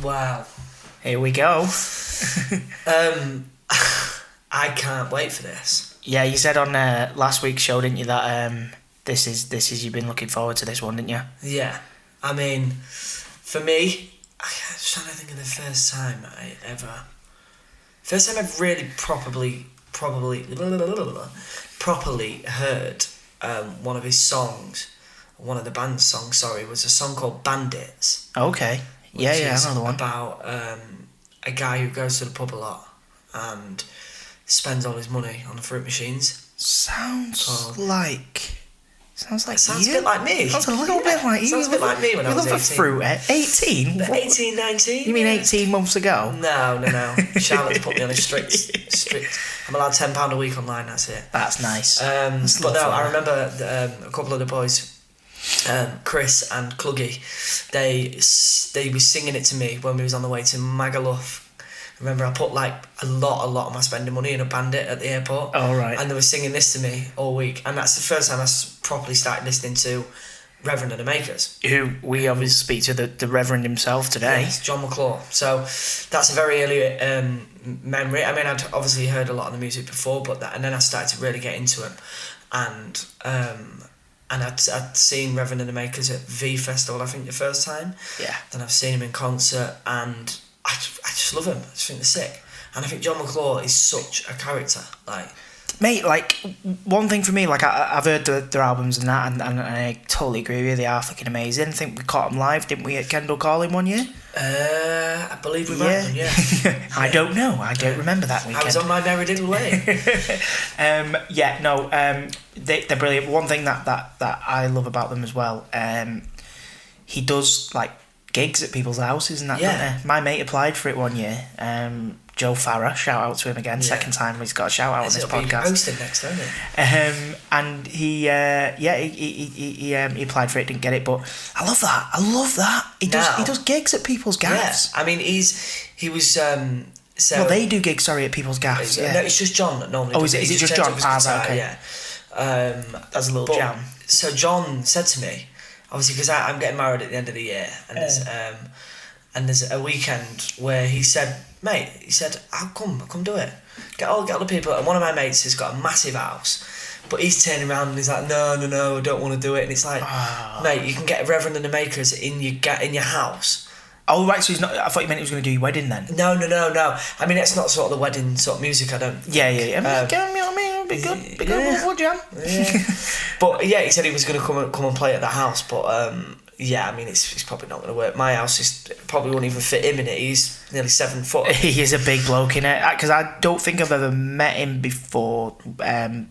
Wow. Here we go. I can't wait for this. Yeah, you said on last week's show, didn't you, that this is you've been looking forward to this one, didn't you? Yeah. I mean, for me, I was trying to think of the first time I've really properly heard one of his songs, one of the band's songs, was a song called Bandits. Okay. Yeah, I know the one. About a guy who goes to the pub a lot and spends all his money on the fruit machines. Sounds like sounds you. A bit like me. Sounds a little bit like you. Sounds a bit like me when I was 18. You love a fruit, 18? 18, 19? You mean 18 months ago? No. Charlotte's put me on a strict. I'm allowed £10 a week online, that's it. That's nice. But no, I remember a couple of the boys, Chris and Cluggy, they were singing it to me when we was on the way to Magaluf. Remember, I put like a lot of my spending money in a Bandit at the airport. Oh, right. And they were singing this to me all week. And that's the first time I properly started listening to Reverend and the Makers. Who we obviously speak to the Reverend himself today. Yes, Jon McClure. So that's a very early memory. I mean, I'd obviously heard a lot of the music before, and then I started to really get into him. And I'd seen Reverend and the Makers at V Festival, I think, the first time. Yeah. Then I've seen him in concert, and I just love him. I just think they're sick. And I think Jon McClure is such a character. Mate, like, one thing for me, like, I've heard their albums and that, and I totally agree with you, they are fucking amazing. I think we caught them live, didn't we, at Kendall Calling one year? I believe we might have, yeah. I don't know, I don't remember that weekend. I was on my merry little way. They're brilliant. One thing that I love about them as well, he does, like, gigs at people's houses and that, don't they? My mate applied for it one year. Joe Farah, shout out to him again. Second time he's got a shout out on this podcast. Hosted next, don't he? And he applied for it, didn't get it, but I love that. He does gigs at people's gaffs. Yeah. I mean, he was. So well, they do gigs, at people's gaffs. No, it's just John that normally. Is it just John? Okay. Yeah. That's a little jam. So John said to me, obviously, because I'm getting married at the end of the year, and there's a weekend where he said, mate, I'll come do it. Get all the people. And one of my mates has got a massive house, but he's turning around and he's like, no, I don't want to do it. And it's like, mate, you can get Reverend and the Makers in your house. Oh, right, so he's not. I thought you meant he was going to do your wedding then. No. I mean, it's not sort of the wedding sort of music. I don't. Yeah. You know what I mean? It'll be good. We'll jam. Yeah. But yeah, he said he was going to come and play at the house, but yeah, I mean, it's probably not going to work. My house probably won't even fit him in it. He's nearly 7 foot. He is a big bloke in it, because I don't think I've ever met him before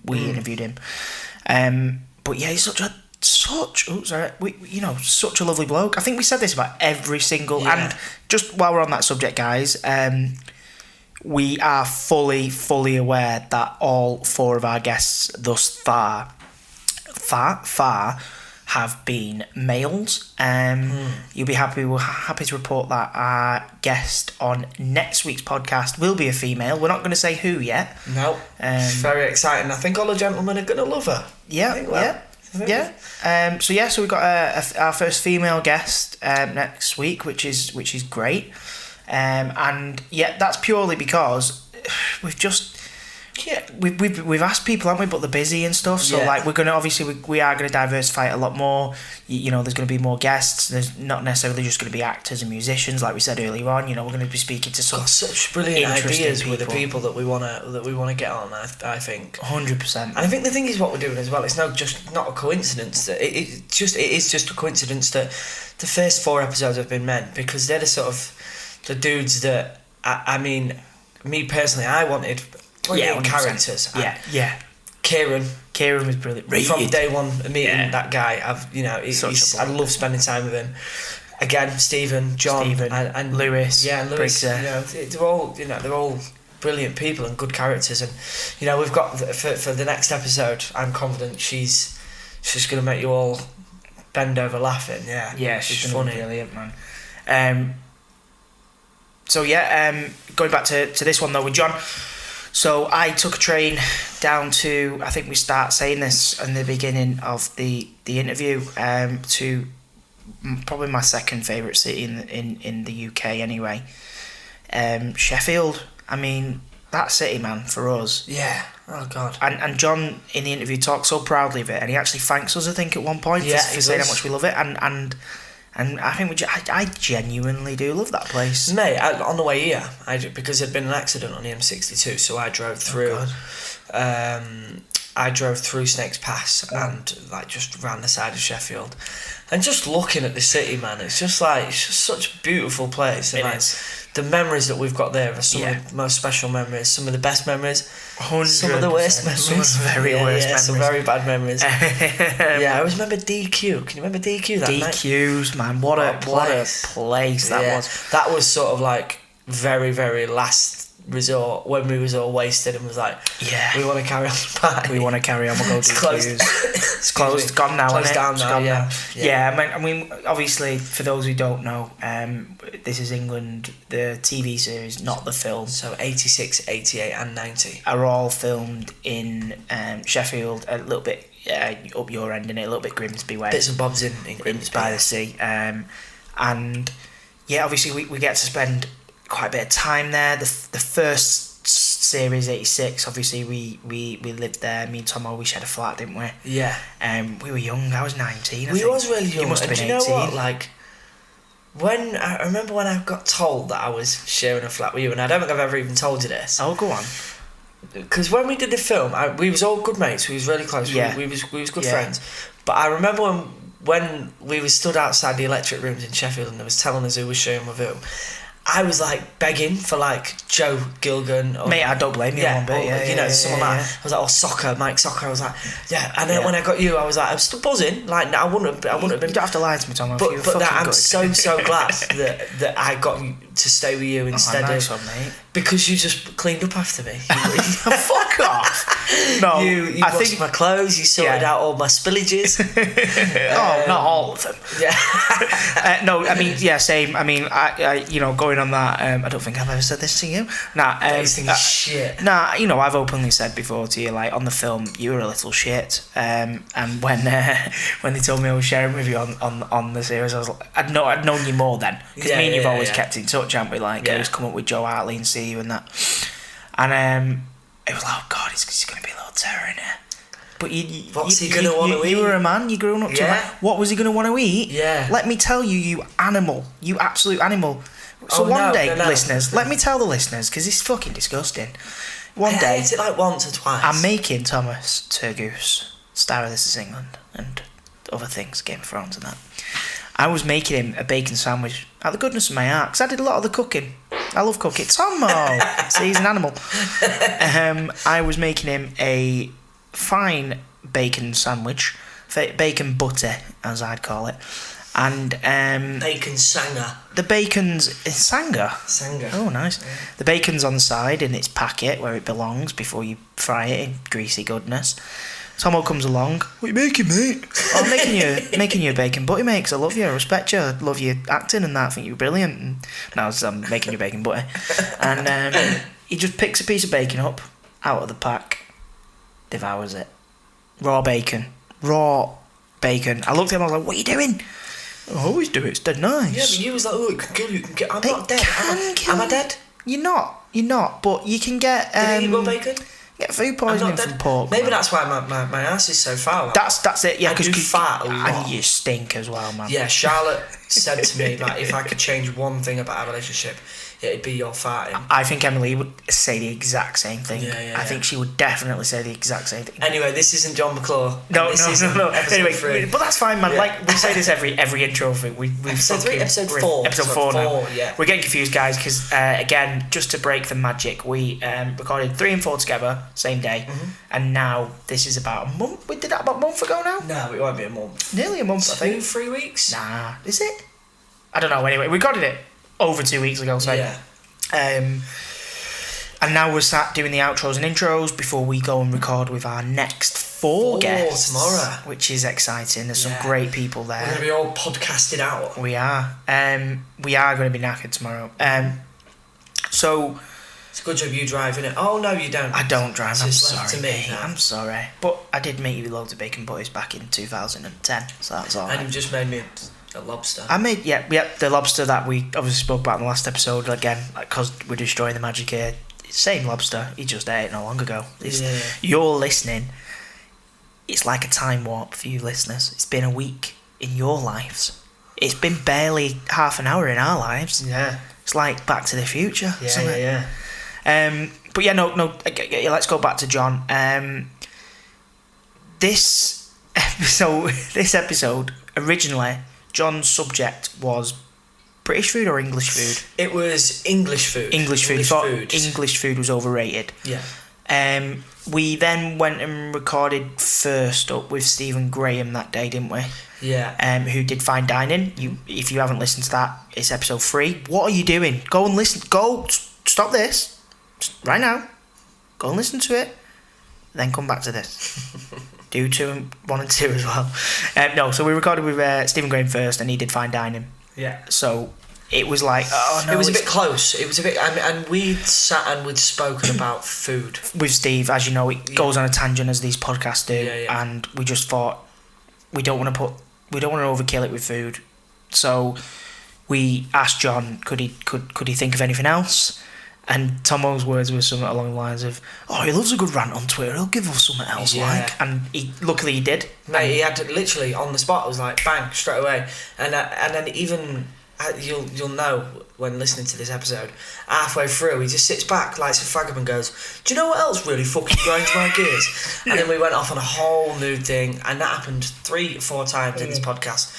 we interviewed him. But yeah, he's such a lovely bloke. I think we said this about every single. Yeah. And just while we're on that subject, guys, we are fully aware that all 4 of our guests thus far have been males. We're happy to report that our guest on next week's podcast will be a female. We're not going to say who yet. No. It's very exciting. I think all the gentlemen are going to love her. So we've got our first female guest next week, which is great. And yeah, that's purely because we've just. Yeah, we've asked people, haven't we? But they're busy and stuff. So like, we're gonna we are gonna diversify it a lot more. There's gonna be more guests. There's not necessarily just gonna be actors and musicians, like we said earlier on. We're gonna be speaking to some such brilliant ideas with the people that we wanna get on. I think 100%. And I think the thing is what we're doing as well. It's not a coincidence that it is just a coincidence that the first 4 episodes have been men, because they're the sort of the dudes that I mean, me personally, I wanted. Characters. Yeah. Kieran was brilliant. From day one meeting that guy, I love spending time with him. Again, Stephen, John, and Lewis. Yeah, Lewis. They're all brilliant people and good characters. And we've got for the next episode. I'm confident she's going to make you all bend over laughing. Yeah, she's funny, brilliant, man. Going back to this one though with John. So I took a train down to, I think we start saying this in the beginning of the interview, to probably my second favourite city in the UK anyway. Sheffield. I mean, that city, man, for us. Yeah. Oh God. And Jon in the interview talks so proudly of it, and he actually thanks us, I think, at one point for saying how much we love it, and I think I genuinely do love that place. Mate, on the way here, because there'd been an accident on the M62, so I drove through. I drove through Snakes Pass and like just round the side of Sheffield, and just looking at the city, man, it's just such a beautiful place. And it is. The memories that we've got there are some of the most special memories, some of the best memories, 100%. some of the worst memories, some of the very worst memories, some very bad memories. I always remember DQ. Can you remember DQ that night? DQ's, man, what a place that was. That was sort of like very, very last resort when we was all wasted and was like, we want to carry on the party. We want to carry on. We'll go DQ's. It's closed. Gone now. Closed down now. Yeah. I mean, obviously, for those who don't know, this is England. The TV series, not the film. So 86, 88 and 90 are all filmed in Sheffield, a little bit up your end in it, a little bit Grimsby way. Bits and bobs in Grimsby. By the sea. And yeah, obviously we get to spend quite a bit of time there. The first series, 86, obviously we lived there. Me and Tomo, we shared a flat, didn't we? Yeah. We were young. I was 19. I think. Was really young. You must have been 18. Do you know what? Like, I remember when I got told that I was sharing a flat with you, and I don't think I've ever even told you this. Oh, go on. Because when we did the film, we was all good mates. We was really close. Yeah. We was good friends. But I remember when we were stood outside the electric rooms in Sheffield, and they was telling us who was sharing with who. I was like begging for like Joe Gilgan. Or, mate, I don't blame you one bit. Someone like I was like, Mike Soccer. I was like, and then when I got you, I was like, I'm still buzzing. Like, I wouldn't have been. You don't have to lie to me, Tom. But I'm so glad that I got you to stay with you instead nice of one, mate. Because you just cleaned up after me. Fuck off. No, you washed my clothes. You sorted out all my spillages. Not all of them. Yeah. No, I mean, same. I mean, I going on that. I don't think I've ever said this to you. Shit. I've openly said before to you, like on the film, you were a little shit. And when they told me I was sharing with you on the series, I was like, I'd known you more then, because me and you've always kept in touch, haven't we? Like, I just come up with Joe Hartley and see you and that. And it was like, oh God, he's going to be a little terror in here. But what's he going to want to eat? You were a man, you grew up to a man. What was he going to want to eat? Yeah. Let me tell you, you animal. You absolute animal. So listeners, let me tell the listeners, because it's fucking disgusting. One day... I ate it like once or twice. I'm making Thomas Turgoose, star of This Is England, and other things, Game of Thrones and that. I was making him a bacon sandwich out of the goodness of my heart, because I did a lot of the cooking. I love cooking. Tomo! See, he's an animal. I was making him a fine bacon sandwich, bacon butter, as I'd call it. And bacon sanger. The bacon's sanger. Oh, nice. Yeah. The bacon's on the side in its packet where it belongs before you fry it in greasy goodness. Tomo comes along. What are you making, mate? I'm making you a bacon butty, mate, 'cause I love you, I respect you, I love your acting and that, I think you're brilliant. And now I'm making you bacon butty. And he just picks a piece of bacon up out of the pack, devours it. Raw bacon. I looked at him, I was like, what are you doing? I always do it, it's dead nice. Yeah, but you was like, oh, it can kill you, I'm not dead. Am I dead? You're not, but you can get... Did you eat raw bacon? Get food poisoning from pork. Maybe that's why my ass is so foul. Like, that's it, yeah. Because you fat a lot. And you stink as well, man. Yeah, Charlotte said to me, like, if I could change one thing about our relationship, it'd be your farting. I think Emily would say the exact same thing. I think she would definitely say the exact same thing. Anyway, this isn't Jon McClure. No. Anyway, 3. But that's fine, man. Yeah. Like, we say this every intro thing. Episode 3, episode 4. Episode 4 now. Yeah. We're getting confused, guys, because, again, just to break the magic, we recorded 3 and 4 together, same day, and now this is about a month. We did that about a month ago now? No, it won't be a month. Nearly a month, I think. 3 weeks? Nah, is it? I don't know, anyway. We recorded it over 2 weeks ago, so... Yeah. And now we're sat doing the outros and intros before we go and record with our next 4 guests tomorrow, which is exciting. There's some great people there. We're going to be all podcasted out. We are. We are going to be knackered tomorrow. So it's a good job you driving it. Oh no, you don't. I don't drive. So I'm it's sorry. left to me. I'm sorry, but I did make you loads of bacon butties back in 2010. So that's all. And you just made me A lobster. I made the lobster that we obviously spoke about in the last episode again, because we're destroying the magic here. Same lobster, he just ate it not long ago. You're listening. It's like a time warp for you listeners. It's been a week in your lives. It's been barely half an hour in our lives. Yeah. It's like Back to the Future. Yeah. But yeah, no. Let's go back to Jon. This episode originally, Jon's subject was British food or English food? It was English food. English food was overrated. Yeah. We then went and recorded First Up with Stephen Graham that day, didn't we? Yeah. Who did fine dining. If you haven't listened to that, it's episode 3. What are you doing? Go and listen. Stop this right now. Go and listen to it. Then come back to this. Do 1 and 2 as well. So we recorded with Stephen Graham first, and he did fine dining. Yeah. So it was like, oh no. It was a bit close. It was a bit, and we'd sat and we'd spoken about food with Steve. As you know, it goes on a tangent as these podcasts do, and we just thought we don't want to overkill it with food. So we asked Jon, could he think of anything else? And Tomo's words were something along the lines of, "Oh, he loves a good rant on Twitter. He'll give us something else." And luckily he did. Mate, he had to, literally on the spot. It was like bang straight away, and then even you'll know when listening to this episode. Halfway through, he just sits back, lights a fag up, and goes, "Do you know what else really fucking grinds my gears?" And then we went off on a whole new thing, and that happened 3-4 times in this podcast.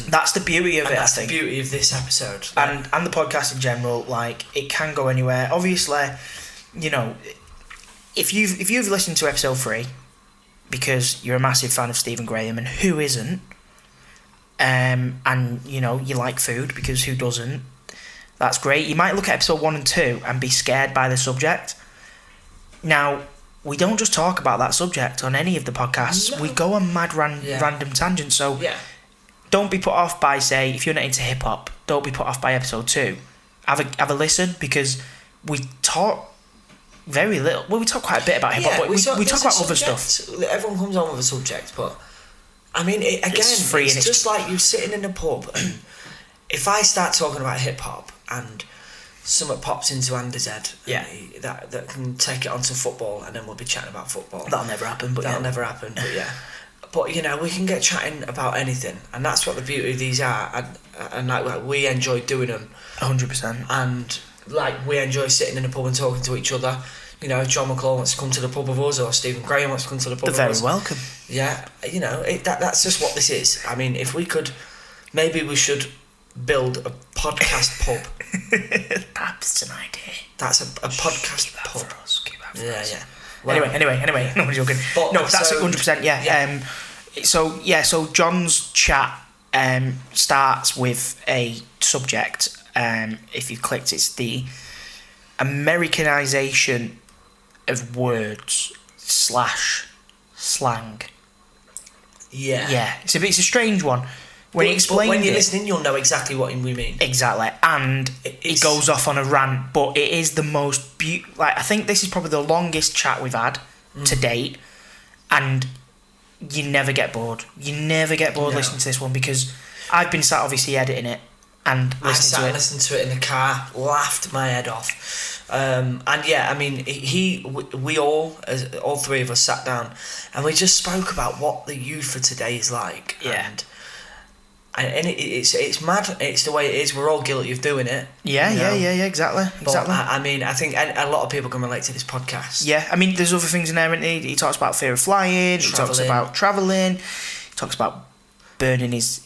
That's the beauty of it. That's the beauty of this episode, and the podcast in general. Like, it can go anywhere. Obviously, you know, if you've listened to episode 3 because you're a massive fan of Stephen Graham, and who isn't? And you know you like food, because who doesn't? That's great. You might look at episode 1 and 2 and be scared by the subject. Now, we don't just talk about that subject on any of the podcasts. No. We go on mad random tangents. So don't be put off by, say, if you're not into hip hop, don't be put off by episode 2. Have a listen, because we talk very little. Well, we talk quite a bit about hip hop, but we talk about other stuff. Everyone comes on with a subject, but I mean, it's just like you sitting in a pub, and if I start talking about hip hop and something pops into Andy's head, that can take it onto football, and then we'll be chatting about football. That'll never happen, but But you know, we can get chatting about anything, and that's what the beauty of these are, and like we enjoy doing them 100%, and like we enjoy sitting in a pub and talking to each other. You know, if Jon McClure wants to come to the pub with us, or Stephen Graham wants to come to the pub with us. They're very welcome. Yeah, you know, that's just what this is. I mean, if we could, maybe we should build a podcast pub. That's an idea. That's a podcast pub. For us. Keep that for us. Yeah. Well, anyway, no one's joking. But, no, that's 100%, yeah. So Jon's chat starts with a subject. If you've clicked, it's the Americanisation of words / slang. Yeah. It's a strange one. When you're listening, you'll know exactly what we mean. Exactly, and it goes off on a rant, but it is the most I think this is probably the longest chat we've had to date, and you never get bored. You never get bored listening to this one, because I've been sat obviously editing it and listening to it in the car, laughed my head off. And yeah, I mean, we all three of us sat down, and we just spoke about what the youth of today is like. Yeah. And it's mad. It's the way it is. We're all guilty of doing it. Yeah, exactly. But I mean, I think a lot of people can relate to this podcast. Yeah, I mean, there's other things in there. He talks about fear of flying. He talks about travelling. He talks about burning his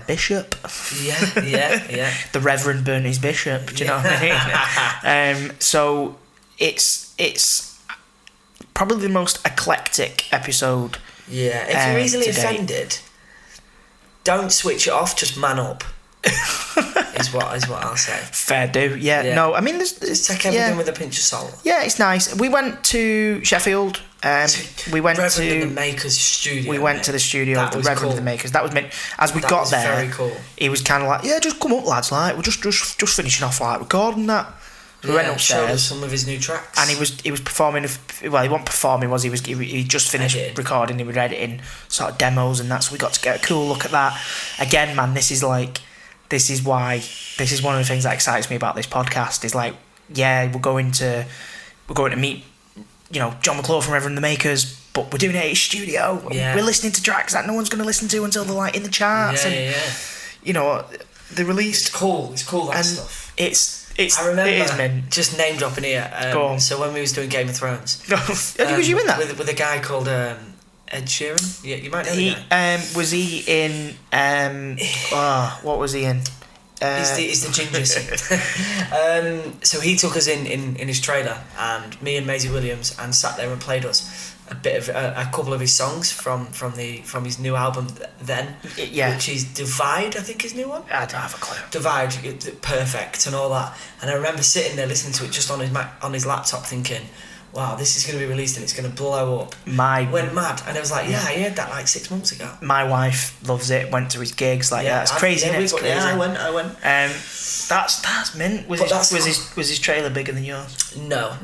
bishop. Yeah. The Reverend burned his bishop. Do you know what I mean? So it's probably the most eclectic episode. Yeah, if you're easily offended, don't switch it off. Just man up. is what I'll say. Fair do. Yeah. No, I mean, just take everything with a pinch of salt. Yeah, it's nice. We went to Sheffield. We went Reverend to and the Makers studio. We went to the studio. The Reverend and the Makers. That was meant. As we got there, very cool. He was kind of like, "Yeah, just come up, lads. Like, we're just finishing off like recording that." So we went upstairs. Showed us some of his new tracks. And he was performing. Well, he wasn't performing, was he? He just finished recording. He was editing sort of demos and that. So we got to get a cool look at that. Again, man, this is one of the things that excites me about this podcast. Is like, yeah, we're going to meet, Jon McClure from Reverend the Makers, but we're doing it at his studio. Yeah. We're listening to tracks that no one's going to listen to until they're like in the charts. They released. It's cool. It's cool that and stuff. I remember it is mint. Just name dropping here. Go on. So when we was doing Game of Thrones, was you in that with a guy called Ed Sheeran? Yeah, you might know the guy. Was he in? What was he in? He's the ginger singer. So he took us in his trailer, and me and Maisie Williams, and sat there and played us a bit of a couple of his songs from his new album then, which is Divide, I think his new one. I don't have a clue. Divide, Perfect, and all that. And I remember sitting there listening to it just on his laptop, thinking, wow, this is going to be released and it's going to blow up. Went mad, and I was like, I heard that like 6 months ago. My wife loves it. Went to his gigs. It's crazy. I went. That's mint. Was his trailer bigger than yours? No.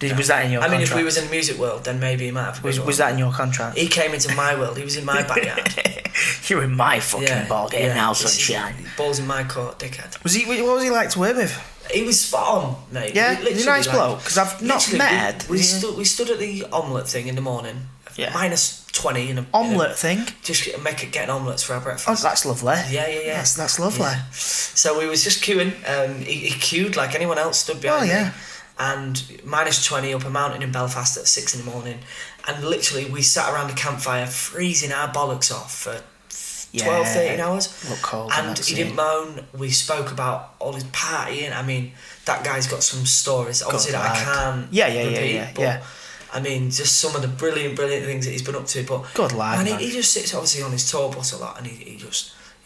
Was that in your contract? If we was in the music world, then maybe he might have. Was that in your contract? He came into my world. He was in my backyard. You're in my fucking ball game now, sunshine. Balls in my court, dickhead. What was he like to work with? He was spot on, mate. Yeah, he's a nice bloke, because I've not met. We stood at the omelette thing in the morning. Yeah. -20 in a omelette thing. Just getting omelettes for our breakfast. Oh, that's lovely. Yeah. That's lovely. Yeah. So we was just queuing. He queued like anyone else, stood behind me. And -20 up a mountain in Belfast at 6 in the morning, and literally we sat around a campfire freezing our bollocks off for 12, 13 hours. Look cold. And he didn't moan. We spoke about all his partying. I mean, that guy's got some stories, obviously, that I can't repeat. But, I mean, just some of the brilliant things that he's been up to. But good lad, and man. He just sits obviously on his tour bus a lot, and he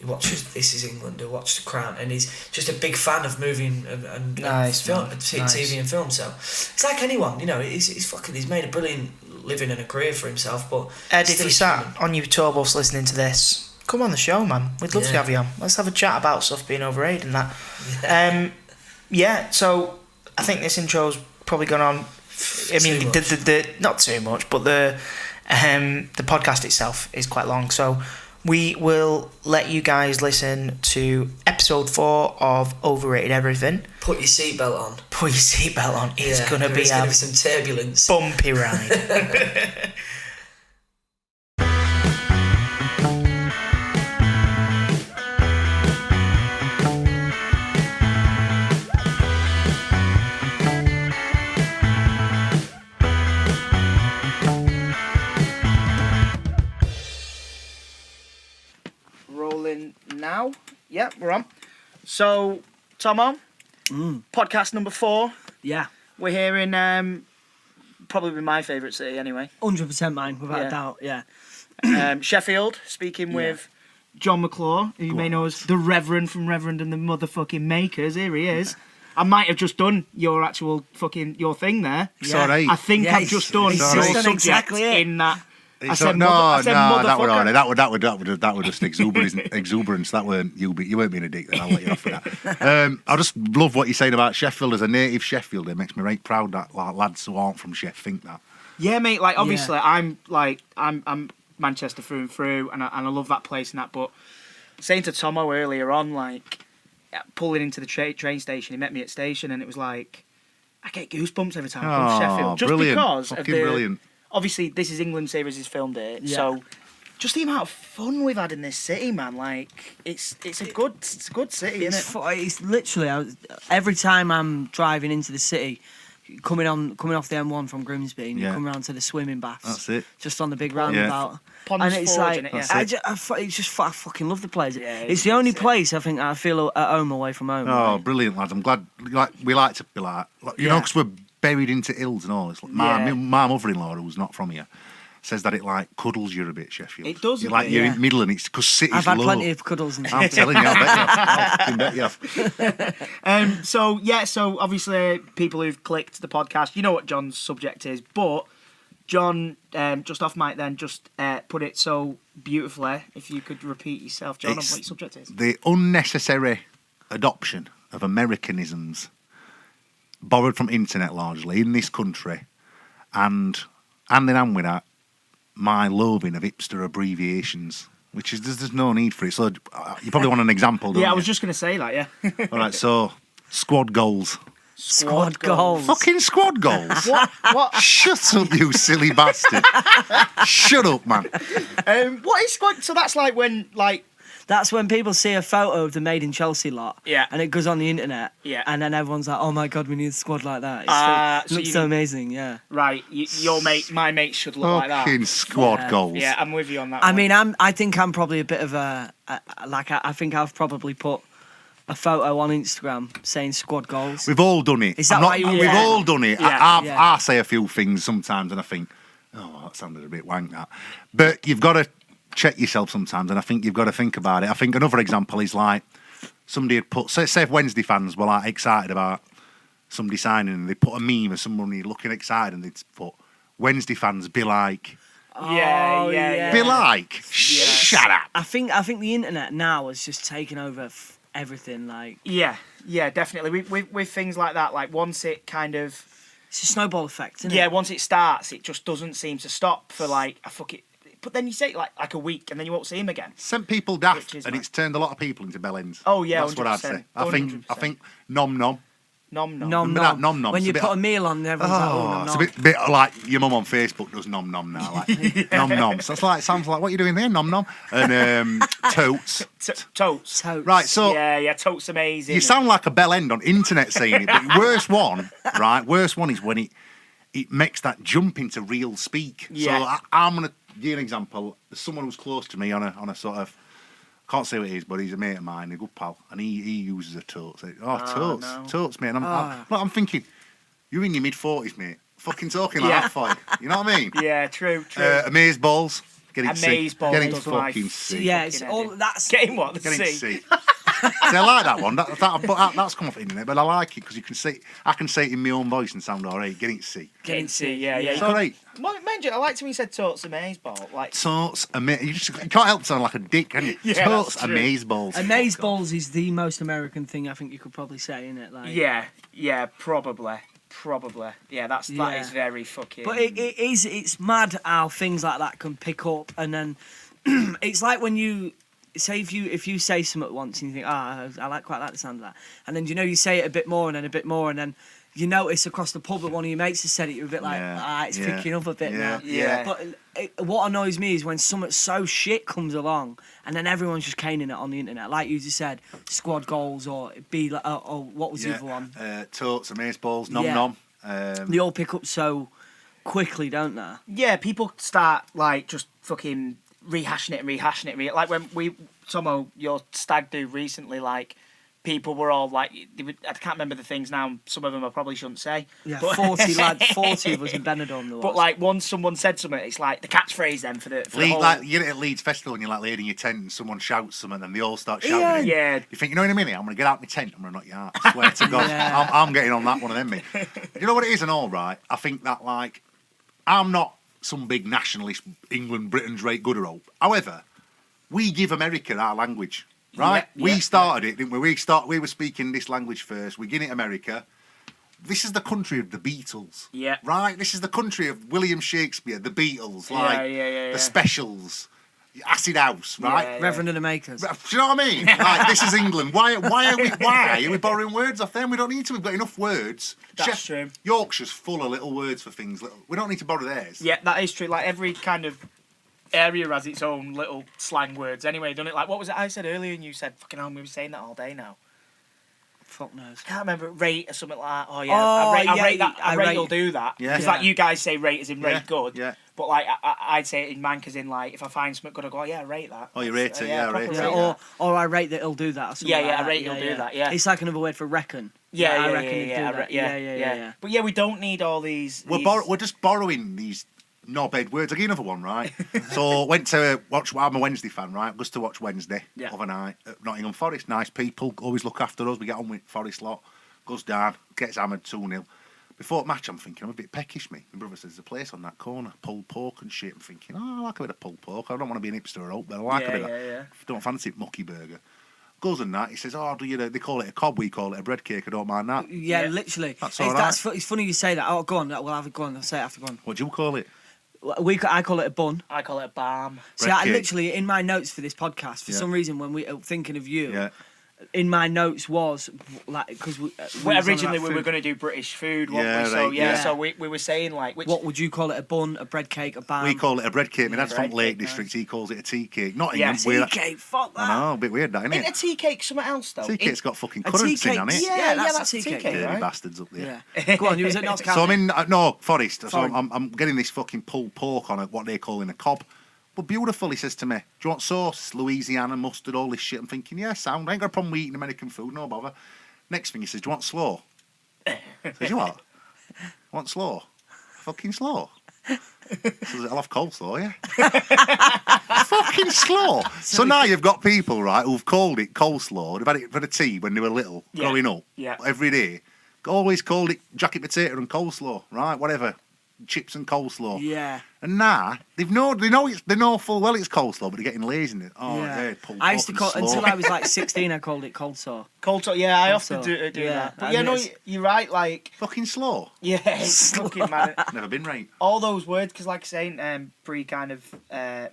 watches This Is England, he watches The Crown, and he's just a big fan of movie and film, TV and film. So it's like anyone, he's made a brilliant living and a career for himself. But Ed, if you sat on your tour bus listening to this, come on the show, man. We'd love to have you on. Let's have a chat about stuff being overrated and that. So I think this intro's probably gone on. I mean, the not too much, but the podcast itself is quite long. So we will let you guys listen to episode 4 of Overrated Everything. Put your seatbelt on. It's gonna be some turbulence. Bumpy ride. Now, yeah, we're on. So, Tomo, podcast number 4. Yeah, we're here in probably my favourite city, anyway. 100% mine, without a doubt. Yeah. Sheffield, speaking with Jon McClure, who you may know as the Reverend from Reverend and the motherfucking Makers. Here he is. I might have just done your actual your thing there. Sorry. I think I've just done your subject exactly in that. I said that were alright. That were just exuberance. That weren't you. But you weren't being a dick. Then I'll let you off for that. I just love what you're saying about Sheffield. As a native Sheffielder, it makes me right proud that lads who aren't from Sheffield think that. Yeah, mate. Like obviously, I'm Manchester through and through, and I love that place and that. But saying to Tomo earlier on, like pulling into the train station, he met me at station, and it was like I get goosebumps every time I come to Sheffield, just brilliant. because of the. Brilliant. Obviously, This Is England series is filmed here, so just the amount of fun we've had in this city, man. Like, it's a good city, isn't it? It's literally every time I'm driving into the city, coming off the M1 from Grimsby, and you come around to the swimming baths. That's it. Just on the big roundabout. Ponds and it's Forge, like I fucking love the place. Yeah, it's the only place I think I feel at home away from home. Oh, right? Brilliant, lads! I'm glad. Like we like to be like you know, because we're buried into hills and all. It's like my mother-in-law, who's not from here, says that it like cuddles you a bit, Sheffield. It does. You're like you're in middle, and it's because city's I've had low. plenty of cuddles. And I'm telling you, I bet you have. So obviously people who've clicked the podcast, you know what John's subject is, but John, just off mic then, just put it so beautifully. If you could repeat yourself, John, on what your subject is. The unnecessary adoption of Americanisms borrowed from internet largely in this country, and hand in hand with that, my loathing of hipster abbreviations, which is there's no need for it. So you probably want an example, don't you? I was just going to say that, yeah. All right, so squad goals. Squad goals. Fucking squad goals. What? Shut up, you silly bastard. Shut up, man. What is squad? So that's like when, like... That's when people see a photo of the Made in Chelsea lot, Yeah. and it goes on the internet, Yeah. and then everyone's like, "Oh my god, we need a squad like that." It looks so amazing, yeah. Right, your mate, my mate should look like that. Fucking squad goals. Yeah, I'm with you on that. I mean, I think I'm probably a bit of I think I've probably put a photo on Instagram saying squad goals. We've all done it. Is that why you- We've Yeah. all done it. Yeah. I say a few things sometimes, and I think, oh, that sounded a bit wank, that. But you've got to check yourself sometimes, and I think you've got to think about it. I think another example is like somebody had put, say if Wednesday fans were like excited about somebody signing, and they put a meme of somebody looking excited, and they'd put Wednesday fans be like, Yeah. be like, shut up. I think the internet now has just taken over everything. Like, Yeah, definitely. With things like that, like once it kind of... it's a snowball effect, isn't it? Yeah, once it starts, it just doesn't seem to stop for like a fuck it. But then you say it like a week, and then you won't see him again. Sent people daft, Which is and mad. it's turned a lot of people into bellends. Oh, yeah, That's what I'd say. 100%. I think nom nom. Nom nom. Nom Remember nom. that nom nom? When It's you a bit put a like- meal on, everyone's like, "Oh, nom It's nom." a bit like your mum on Facebook does nom nom now, like nom nom. So it's like sounds like what are you doing there, nom nom? And totes. Totes. Totes. Right, so Yeah, totes amazing. you sound like a bell end on internet saying it, but worst one is when it makes that jump into real speak. Yeah. So I'm gonna give you an example. There's someone who's close to me on a sort of, can't say what it is, but he's a mate of mine, a good pal, and he uses a totes. Totes, no. totes, mate. And I'm thinking, you're in your mid-40s, mate. Fucking talking like Yeah. that for you. You know what I mean? Yeah, true. Amaze balls. Get it Amaze C. balls Get it does my fucking f- C. Yeah, it's Fucking all edit. that's. Getting what? The Get it C. C. See, I like that one. That's come off the internet, but I like it because you can say I can say it in my own voice and sound alright. Get it C. Getting C. Yeah. It's great. Mind you, I liked when you said totes amaze ball. Like Totes amaze. You can't help sound like a dick, can you? Yeah, Totes that's true. amaze balls. Amaze balls is the most American thing I think you could probably say, isn't it? Like, yeah, probably. Yeah, that Yeah. is very fucking. But it's mad how things like that can pick up, and then it's like when you say if you say something once and you think, I quite like the sound of that, and then you say it a bit more and then a bit more, and then you notice across the pub that one of your mates has said it, you're a bit like, it's picking up a bit now. Yeah. But what annoys me is when something so shit comes along and then everyone's just caning it on the internet, like you just said, squad goals or be like, or what was the other one? Totes amaze balls. Nom Yeah. nom. They all pick up so quickly, don't they? Yeah, people start like just fucking rehashing it. Like when Tomo, your stag do recently, like people were all like, I can't remember the things now. Some of them I probably shouldn't say. Yeah, but, 40 of us in Benidorm. There was. But like once someone said something, it's like the catchswear then for the whole... Like you get it at Leeds Festival and you're like laying in your tent and someone shouts something and they all start shouting. Yeah. You think, in a minute, I'm going to get out my tent, I'm going to knock you out. I swear to God. Yeah. I'm getting on that one of them, mate. You know what it is and all, right? I think that, like, I'm not some big nationalist, England, Britain's right good or all. However, we give America our language, right? We started it, didn't we? We were speaking this language first. We give it America. This is the country of the Beatles. Yeah. Right? This is the country of William Shakespeare, the Beatles, like Yeah. the Specials, Acid House, right? Yeah. Reverend and the Makers. Do you know what I mean? Like, this is England. Why are we borrowing words off them? We don't need to. We've got enough words. That's true. Yorkshire's full of little words for things. We don't need to borrow theirs. Yeah, that is true. Like every kind of area has its own little slang words anyway, doesn't it? Like what was it I said earlier and you said, fucking hell, we were saying that all day now. Fuck knows. I can't remember, rate or something like that. Oh yeah, Oh, I rate yeah, that. I I rate rate- will do that. Yeah. Because like you guys say rate as in rate Yeah, good. yeah. But like I'd say it in mank as in like if I find something good, I go, yeah, rate that. Oh, you rate it, yeah, proper rate it. Yeah, Yeah. or I rate that he'll do that. Or something Yeah, like yeah, that. I rate he'll do that, yeah. It's like another word for reckon. I reckon he'd do that. Yeah. But yeah, we don't need all these. We're just borrowing these knobhead words. I'll give you another one, right? So went to watch. I'm a Wednesday fan, right? Goes to watch Wednesday overnight at Nottingham Forest. Nice people, always look after us. We get on with Forest lot. Goes down, gets hammered 2-0. Before the match, I'm thinking, I'm a bit peckish, me. My brother says, there's a place on that corner, pulled pork and shit. I'm thinking, I like a bit of pulled pork. I don't want to be an hipster or out, but I like a bit of that. Don't fancy it, mucky burger. uncles and that, he says, "Oh, do you know?" They call it a cob, we call it a bread cake. I don't mind that. Yeah, literally. That's all right. It's funny you say that. Oh, go on. We'll have it. Go on. I'll say it after. Go on. What do you call it? I call it a bun. I call it a balm. See, I literally in my notes for this podcast, for some reason, when we were thinking of you, in my notes was like because originally we were going to do British food, weren't we? So so we were saying like, what would you call it? A bun, a bread cake, a balm? We call it a bread cake. My dad's from Lake District. He calls it a tea cake. Not England. Tea cake. Fuck that. I know, a bit weird, that, isn't it? Isn't a tea cake something else though? Tea cake's got fucking currants in on it. Yeah, that's a tea cake. Dirty Right? bastards up there. Yeah. Go on. You was at North So Carolina. I'm in Forest. So I'm getting this fucking pulled pork on what they call in a cob. But beautiful, he says to me, "Do you want sauce? Louisiana mustard, all this shit." I'm thinking, yeah, sound. I ain't got a problem with eating American food, no bother. Next thing he says, "Do you want slaw?" I says, "You what? Want slaw? Fucking slaw." He says, "I'll have coleslaw, yeah." Fucking slaw. So now you've got people, right, who've called it coleslaw. They've had it for the tea when they were little, growing up, every day. Always called it jacket potato and coleslaw, right? Whatever. Chips and coleslaw. Yeah. And now they know full well it's coleslaw, but they're getting lazy in it. Oh, yeah. I used to call until I was like 16. I called it cold saw. Cold saw. Yeah, I often do that. But no, you're right. Like fucking slaw. Yeah, it's fucking mad. Never been right. All those words, because like I say, pre kind of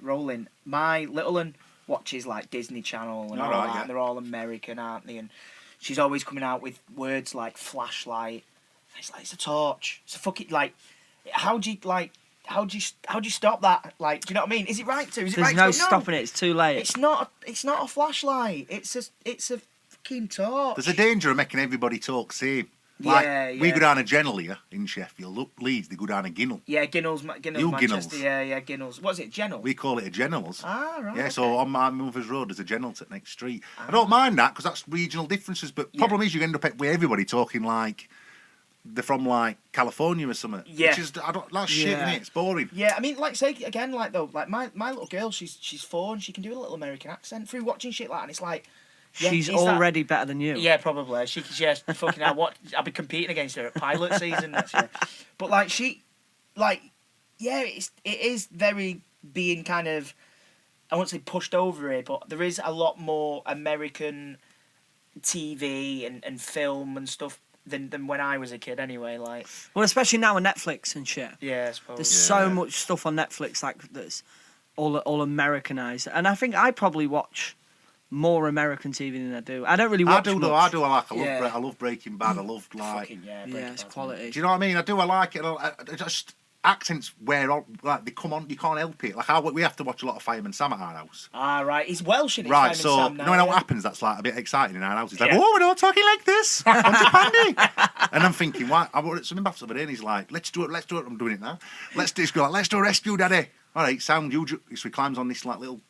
rolling. My little one watches like Disney Channel and all that. And they're all American, aren't they? And she's always coming out with words like flashlight. It's like it's a torch. It's a fucking like. How do you stop that? Like, do you know what I mean? Is it right to? Is it There's right no to? stopping it. It's too late. It's not a flashlight. It's a fucking torch. There's a danger of making everybody talk same. Like, we go down a Gennell here in Sheffield. Up Leeds, they go down a Ginnell. Yeah, Ginnell's Manchester. Ginnells. Yeah, Ginnell's. What's it, Gennell? We call it a Gennell's. Ah, right. Yeah, so on my mother's road there's a Gennell's at next street. I don't mind that because that's regional differences, but problem is you end up with everybody talking like they're from like California or something. Yeah. Which is that's shit, innit? It's boring. Yeah, I mean, like say again, like though, like my little girl, she's 4 and she can do a little American accent through watching shit like that, and it's like. Yeah, she's already better than you. Yeah, probably. Fucking hell, I'll be competing against her at pilot season next year. But like it is very being kind of, I won't say pushed over it, but there is a lot more American TV and film and stuff than when I was a kid anyway. Like, well, especially now on Netflix and shit. Yeah, I suppose. There's so much stuff on Netflix like that's all Americanized, and I think I probably watch more American TV than I do. I don't really watch much. I love Breaking Bad. I love like it's quality. Do you know what I mean? I like it. I just accents wear on, like they come on. You can't help it. Like we have to watch a lot of Fireman Sam at our house. Ah, right. He's Welsh, isn't he? Right. So Sam now, you know what happens? That's like a bit exciting in our house. He's like, "Oh, we're not talking like this." Pandy. And I'm thinking, why? I brought some baths over there, and he's like, "Let's do it. Let's do it." I'm doing it now. Let's do a rescue, Daddy. All right, Sam. So he climbs on this like little.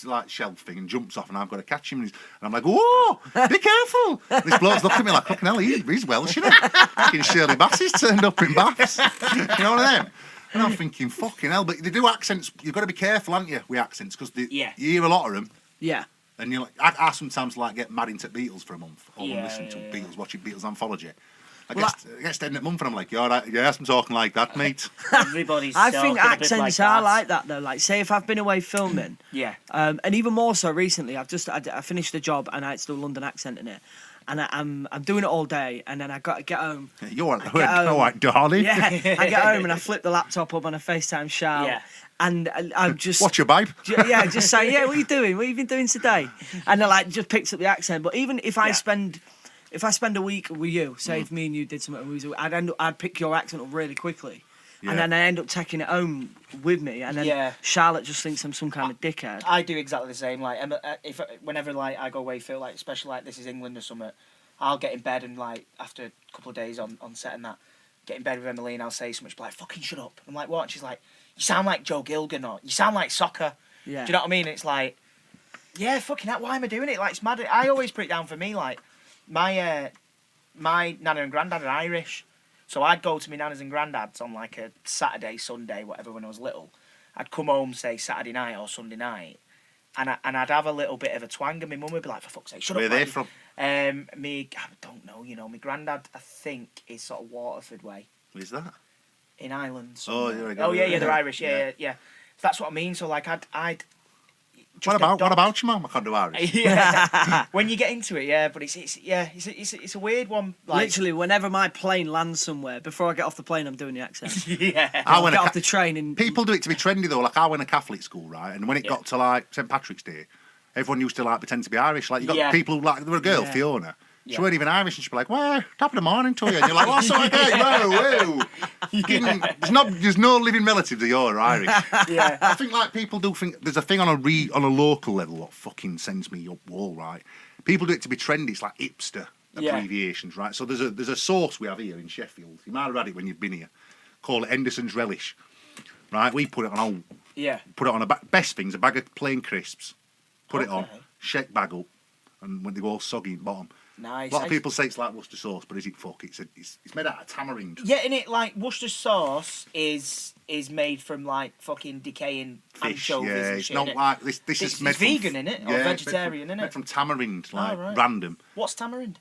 Like shelf thing and jumps off and I've got to catch him and I'm like, "Whoa, be careful." This bloke's looking at me like, "Fucking hell, he's Welsh, isn't he?" Fucking Shirley Bassey's turned up in Baths. You know what I mean? And I'm thinking, fucking hell, but they do accents. You've got to be careful, haven't you, with accents, because you hear a lot of them. Yeah. And you're like, I sometimes like get mad into Beatles for a month or listen to Beatles, watching Beatles anthology. I guess to the end of the month and I'm like, "You're right, yes, I'm talking like that, mate." Everybody's I think accents are like that though. Like, say if I've been away filming, and even more so recently, I finished the job and I had to do a London accent in it, and I'm doing it all day, and then I got to get home. You're right, darling. Yeah, I get home and I flip the laptop up and I FaceTime Charlotte. Yeah. And I'm just... What's your babe? Just say, "Yeah, what are you doing? What have you been doing today?" And I like just picked up the accent. But even if I spend a week with you, say if me and you did something, I'd pick your accent up really quickly. Yeah. And then I end up taking it home with me, and then Charlotte just thinks I'm some kind of dickhead. I do exactly the same. Like, whenever like I go away, feel like, especially like this is England or something, I'll get in bed and like after a couple of days on set and that, get in bed with Emily and I'll say so much, like, "Fucking shut up." I'm like, "What?" And she's like, "You sound like Joe Gilgan, or you sound like Soccer." Yeah. Do you know what I mean? It's like, yeah, fucking hell, why am I doing it? Like, it's mad. I always put it down for me, like, my nana and granddad are Irish, so I'd go to my nanas and granddads on like a Saturday, Sunday, whatever, when I was little. I'd come home, say Saturday night or Sunday night, and I'd have a little bit of a twang, and my mum would be like, "For fuck's sake, shut up." Where are they from? I don't know. You know, my granddad, I think, is sort of Waterford way. Where's that? In Ireland. Oh, there we go. Oh yeah, they're Irish. Yeah. So that's what I mean. So like, I'd What about you, Mum? I can't do Irish. Yeah. When you get into it, yeah, but it's a weird one. Like, literally, whenever my plane lands somewhere, before I get off the plane, I'm doing the accent. yeah. I get off the train and people do it to be trendy though. Like I went to Catholic school, right, and when it got to like St Patrick's Day, everyone used to like pretend to be Irish. Like you got people who, like there was a girl, Fiona. She weren't even Irish, and she'd be like, "Well, top of the morning to you," and you're like, "What's up, okay? Whoa." There's no living relatives of yours Irish. Yeah. I think like people do think there's a thing on a local level what fucking sends me up wall, right? People do it to be trendy. It's like hipster abbreviations, right? So there's a sauce we have here in Sheffield. You might have had it when you've been here. Call it Henderson's Relish, right? We put it on put it on best things, a bag of plain crisps. Put it on, shake bag up, and when they go all soggy at bottom. Nice. A lot of people say it's like Worcester sauce, but is it fuck? It's made out of tamarind. Yeah, and it like Worcester sauce is made from like fucking decaying Fish, anchovies and it's shit. not like this. This is made vegan, from, innit? Or vegetarian, made innit? from tamarind, like right. random. What's tamarind?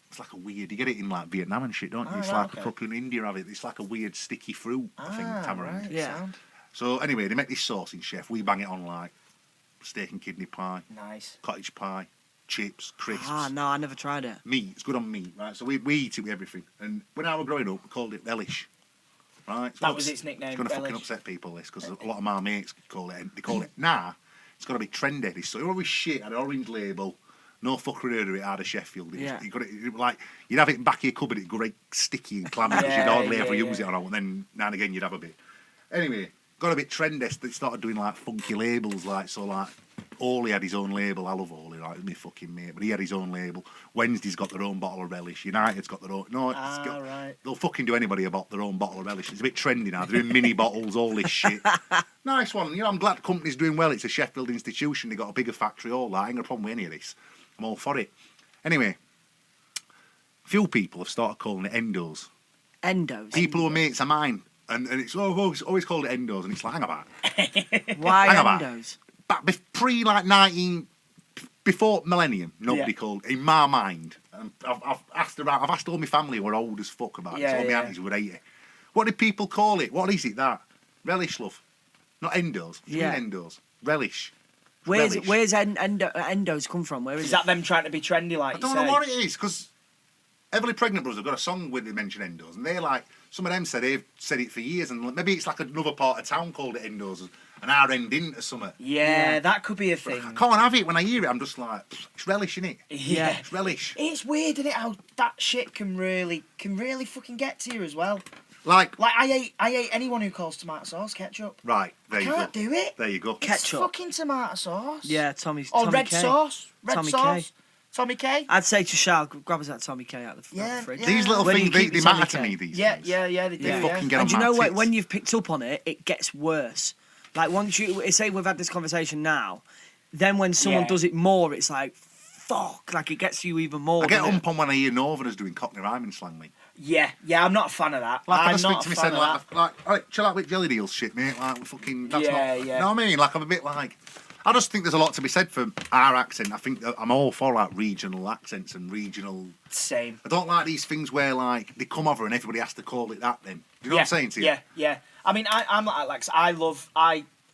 It's like a weird. You get it in like Vietnam and shit, don't you? Oh, It's right, like a fucking India have it. It's like a weird sticky fruit. I think tamarind. Right, Yeah. sound. So anyway, they make this sauce in Chef. We bang it on like steak and kidney pie, Nice. cottage pie, chips, crisps. no, I never tried it. Meat. It's good on meat, right? So we eat it with everything. And when I was growing up, we called it relish, right? That was its nickname. It's going to fucking relish. upset people this because a lot of my mates call it. They call it nah. It's got to be trendy. This so always shit had an orange label. No fuckery out of it out of Sheffield. You got it like you'd have it in back of your cupboard. It'd go right sticky and clammy because you'd hardly ever use it on. And then now and again you'd have a bit. Anyway, got a bit trendy. They started doing like funky labels, like so like. Ollie had his own label. I love Ollie, right? He's my fucking mate. But he had his own label. Wednesday's got their own bottle of relish. United's got their own. No, right. They'll fucking do anybody about their own bottle of relish. It's a bit trendy now. They're doing mini bottles, all this shit. Nice one. You know, I'm glad the company's doing well. It's a Sheffield institution. They got a bigger factory, all that. I ain't got a problem with any of this. I'm all for it. Anyway, few people have started calling it endos. Endos. People who are mates of mine. And it's always called it endos. And it's like, hang about. Why Hang about. endos? Back before millennium, nobody called in my mind. I've asked around. I've asked all my family who are old as fuck about it. All my aunties were 80. What did people call it? What is it that? Relish, love. Not endos. Endos. Relish. Where's endos come from? Where is Is that them trying to be trendy, like I don't know what it is because Heavily Pregnant Brothers have got a song where they mention endos, and they're like some of them said they've said it for years, and maybe it's like another part of town called it endos. An R-end into something. Yeah, that could be a thing. I can't have it when I hear it. I'm just like, it's relish, innit? Yeah. It's relish. It's weird, isn't it, how that shit can really fucking get to you as well. Like I hate anyone who calls tomato sauce ketchup. Right, there you go. Can't do it. There you go. It's fucking tomato sauce. Yeah, Tommy red K. sauce. Red Tommy sauce. K. Tommy K. I'd say to Charles, grab us that Tommy K out of the fridge. These little Where do things, you keep they your Tommy matter to K? me, these Yeah, things. yeah, they do. They fucking get on And do you my know what? tits. When you've picked up on it, it gets worse. Like once you say we've had this conversation now, then when someone does it more, it's like fuck. Like it gets you even more. I get doesn't it? ump on when I hear Northerners doing Cockney rhyming slang, mate. Yeah, I'm not a fan of that. Like I I'm just speak not to a me fan saying of that. like, all right, chill out with jelly deals shit, mate. Like we're fucking. That's Yeah, not. yeah. You know what I mean? Like I'm a bit like. I just think there's a lot to be said for our accent. I think that I'm all for like regional accents and regional. Same. I don't like these things where like they come over and everybody has to call it that. Then do you know what I'm saying to you? Yeah. I mean, I'm like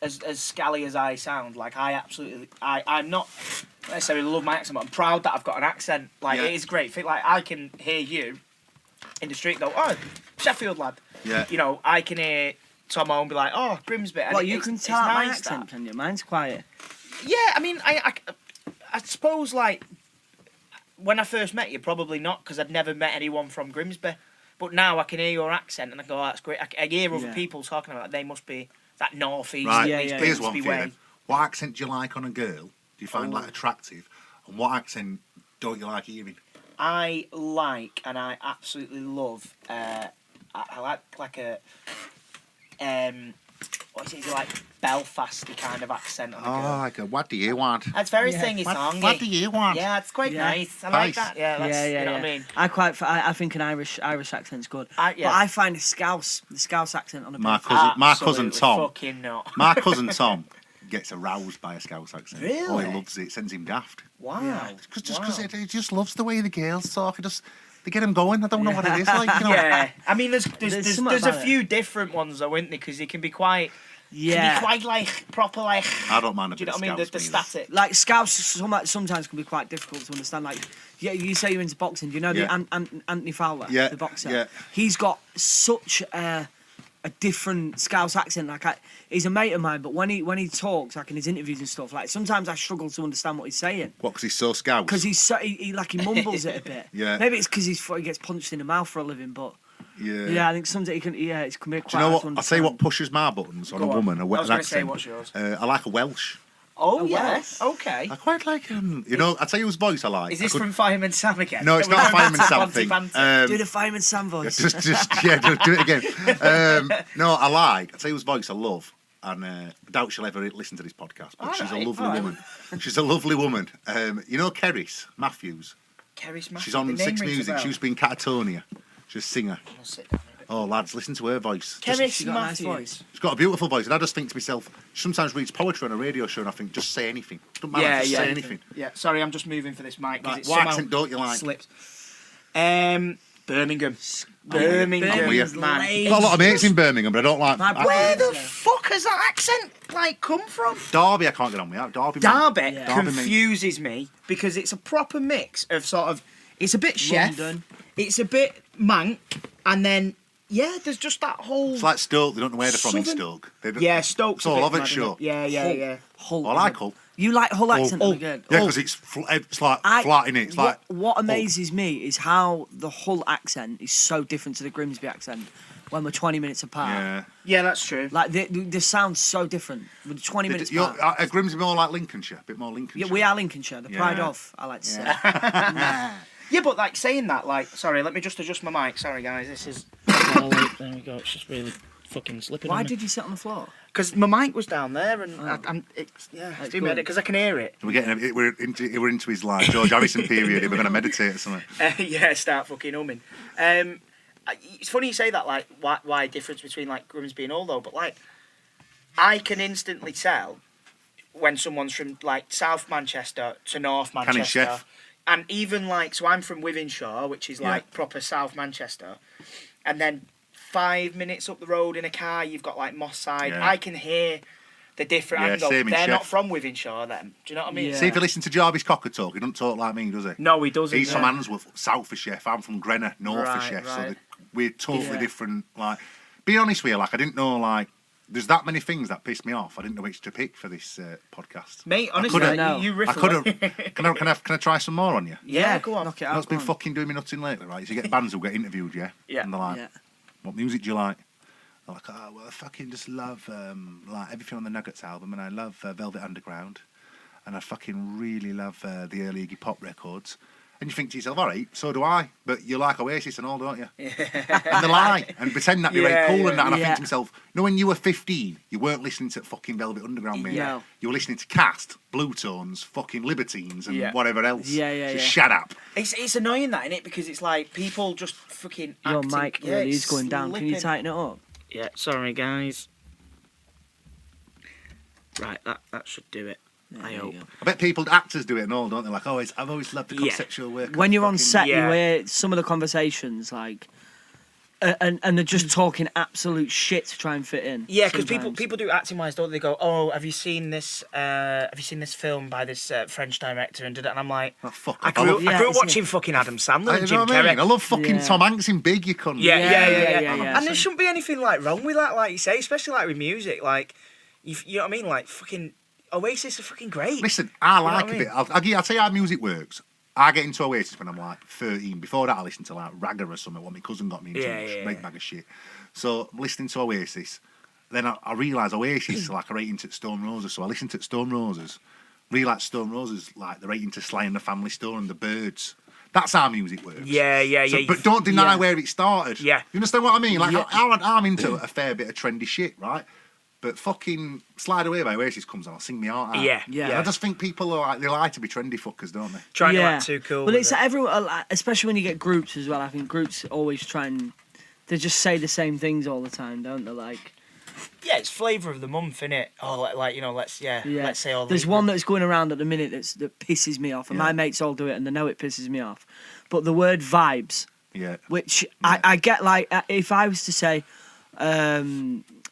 as scally as I sound, like I'm not necessarily love my accent, but I'm proud that I've got an accent. Like it is great. Like I can hear you in the street, go, oh, Sheffield lad. Yeah. You know, I can hear Tomo and be like, oh, Grimsby. And Well, you can tell my accent, can you? Mine's quiet. Yeah, I mean, I suppose like when I first met you, probably not because I'd never met anyone from Grimsby. But now I can hear your accent and I go, oh, that's great. I hear other people talking about it. They must be that northeast. Right. Grimsby Here's one for you way. then. What accent do you like on a girl? Do you find like attractive? And what accent don't you like hearing? I like and I absolutely love. I like a what is it like Belfasty kind of accent on a girl. Like a what do you want? That's very singy-songy. What do you want? Yeah, it's quite Yeah. nice. I like that. Yeah, that's, Yeah. you know what I mean. I think an Irish accent's good. But I find the Scouse accent on a My bit. cousin Tom. Fucking not. My cousin Tom gets aroused by a Scouse accent. Really? Oh, he loves it. It sends him daft. Wow. Because he just loves the way the girls talk. They get him going. I don't know what it is like. You know? Yeah, I mean, there's something a about few different ones though, isn't there? Because he can be quite Yeah. Can be quite like proper like. I don't mind a Do you bit know of what I mean? Scouse The music. static. Like Scouts sometimes can be quite difficult to understand. Like, yeah, you say you're into boxing. Do you know Yeah. Anthony Fowler, Yeah, the boxer? yeah. He's got such a different Scouse accent. Like, he's a mate of mine, but when he talks, like in his interviews and stuff, like sometimes I struggle to understand what he's saying. What? Because he's so Scouse. Because he's so he mumbles it a bit. Yeah. Maybe it's because he gets punched in the mouth for a living, but. Yeah. Yeah, I think sometimes it can. Yeah, it can be quite. Do you know hard what? to I'll tell you what understand. pushes my buttons on Go a on. woman. I was An going to say, accent. what's yours? I like a Welsh. Oh, yes. Okay. I quite like you know, I'll tell you whose voice I like. Is this from Fireman Sam again? No, it's not a Fireman Sam Banty thing. banter. Do the Fireman Sam voice. Just do it again. No, I'll tell you whose voice I love, and I doubt she'll ever listen to this podcast, but she's a lovely woman. She's a lovely woman. You know Keris Matthews? Keris Matthews. She's on Six Music. She used to be in Catatonia. She's a singer. I'll sit down a bit. Oh, lads, listen to her voice. Keris She's got a nice Matthews. voice. She's got a beautiful voice, and I just think to myself, she sometimes reads poetry on a radio show, and I think, just say anything. Don't matter, just say anything. Yeah, sorry, I'm just moving for this mic. 'cause Right, it's what somehow accent don't you like? Slipped. Birmingham. Birmingham, Birmingham's man. lame. I've got a lot of mates in Birmingham, but I don't like. My brother- Where the Yeah. fuck has that accent like come from? Derby, I can't get on with that. Derby. Derby Yeah. Derby, mate. confuses me because it's a proper mix of sort of. It's a bit chef. London. It's a bit mank, and then there's just that whole. It's like Stoke. They don't know where they're from in Southern- Stoke. Yeah, Stoke's It's a all bit of it, mad, sure. isn't it? Yeah. Hull. I like Hull. You like Hull accent Hull. again? Yeah, because it's like flat in it. It's like what amazes me is how the Hull accent is so different to the Grimsby accent when we're 20 minutes apart. yeah. Yeah, that's true. Like they sound so different. We're 20 minutes apart. Grimsby more like Lincolnshire, a bit more Lincolnshire. Yeah, we are Lincolnshire, the pride Yeah. of, I like to say. Yeah, but like saying that, like, sorry, let me just adjust my mic. Sorry, guys, this is. There we go. It's just really fucking slipping. Why did you sit on the floor? Because my mic was down there, and it's That's doing me good. because I can hear it. We're into his like George Harrison period. We're going to meditate or something. Yeah, start fucking humming. It's funny you say that, like, why difference between like Grimsby and Hull, though, but like, I can instantly tell when someone's from like South Manchester to North Manchester. Chef. And even like, so I'm from Wythenshawe, which is like proper South Manchester, and then 5 minutes up the road in a car, you've got like Moss Side. Yeah. I can hear the different Yeah, angle. same in They're not Chef. from Wythenshawe, then. Do you know what I mean? Yeah. See if you listen to Jarvis Cocker talk, he doesn't talk like me, does he? No, he doesn't. He's from Handsworth, south of Chef. I'm from Grenna, north of Right, Chef. So right. we're totally Yeah. different. Like, be honest with you, like I didn't know like there's that many things that pissed me off. I didn't know which to pick for this podcast. Mate, honestly, could've- No. you riff I could away. have. Can I try some more on you? Yeah, go on. Knock it You know out. what's been go on. fucking doing me nuts in lately, right? Is you get bands who get interviewed, yeah? Yeah. And they're like, Yeah. what music do you like? They're like, oh, well, I fucking just love like everything on the Nuggets album, and I love Velvet Underground, and I fucking really love the early Iggy Pop records. And you think to yourself, all right, so do I, but you like Oasis and all, don't you? And they lie and pretend that you're Yeah, very cool yeah. and that. And I Yeah. think to myself, you know, when you were 15, you weren't listening to fucking Velvet Underground, mate. Yeah. You were listening to Cast, Blue Tones, fucking Libertines, and Yeah. whatever else. Yeah. Just shut up. It's annoying that, innit? Because it's like people just fucking Your acting. mic Yeah, really it's is going down. Can you slipping. tighten it up? Yeah, sorry guys. Right, that should do it. I there you hope. go. I bet actors do it and all, don't they? Like, I've always loved the Yeah. conceptual work. When of you're on fucking- set, Yeah. you hear some of the conversations like, and they're just talking absolute shit to try and fit in. Yeah, because sometimes. people do acting wise, don't they? They go, oh, have you seen this? Have you seen this film by this French director? And I'm like, Oh, fuck I off. grew Yeah, up it's- watching fucking Adam Sandler I and know Jim what I mean? Carrey. I love fucking Yeah. Tom Hanks in Big, you cunt. Yeah. yeah. And there shouldn't be anything like wrong with that, like you say, especially like with music. Like, you know what I mean? Like fucking Oasis are fucking great. Listen, I know what like I a mean? bit. I'll tell you how music works. I get into Oasis when I'm like 13. Before that, I listened to like Ragga or something, what my cousin got me into. Yeah. Great bag of shit. So, I'm listening to Oasis. Then I realise Oasis is like a rating to Stone Roses. So, I listened to Stone Roses. Realise Stone Roses, like the rating to Sly and the Family Stone and the Birds. That's how music works. Yeah. So, but don't deny Yeah. where it started. Yeah. You understand what I mean? Like, Yeah. I'm into a fair bit of trendy shit, right? But fucking Slide Away by Oasis comes on, I'll sing me heart out. Yeah. Yeah. And I just think people are like, they like to be trendy fuckers, don't they? Trying to act too cool. Well, with it's it. everyone, especially when you get groups as well. I think groups always try and they just say the same things all the time, don't they? Like, Yeah, it's flavour of the month, innit? Oh, like you know, let's say all. There's the one that's going around at the minute that pisses me off, and Yeah. my mates all do it, and they know it pisses me off. But the word vibes, Yeah. which I get, like, if I was to say,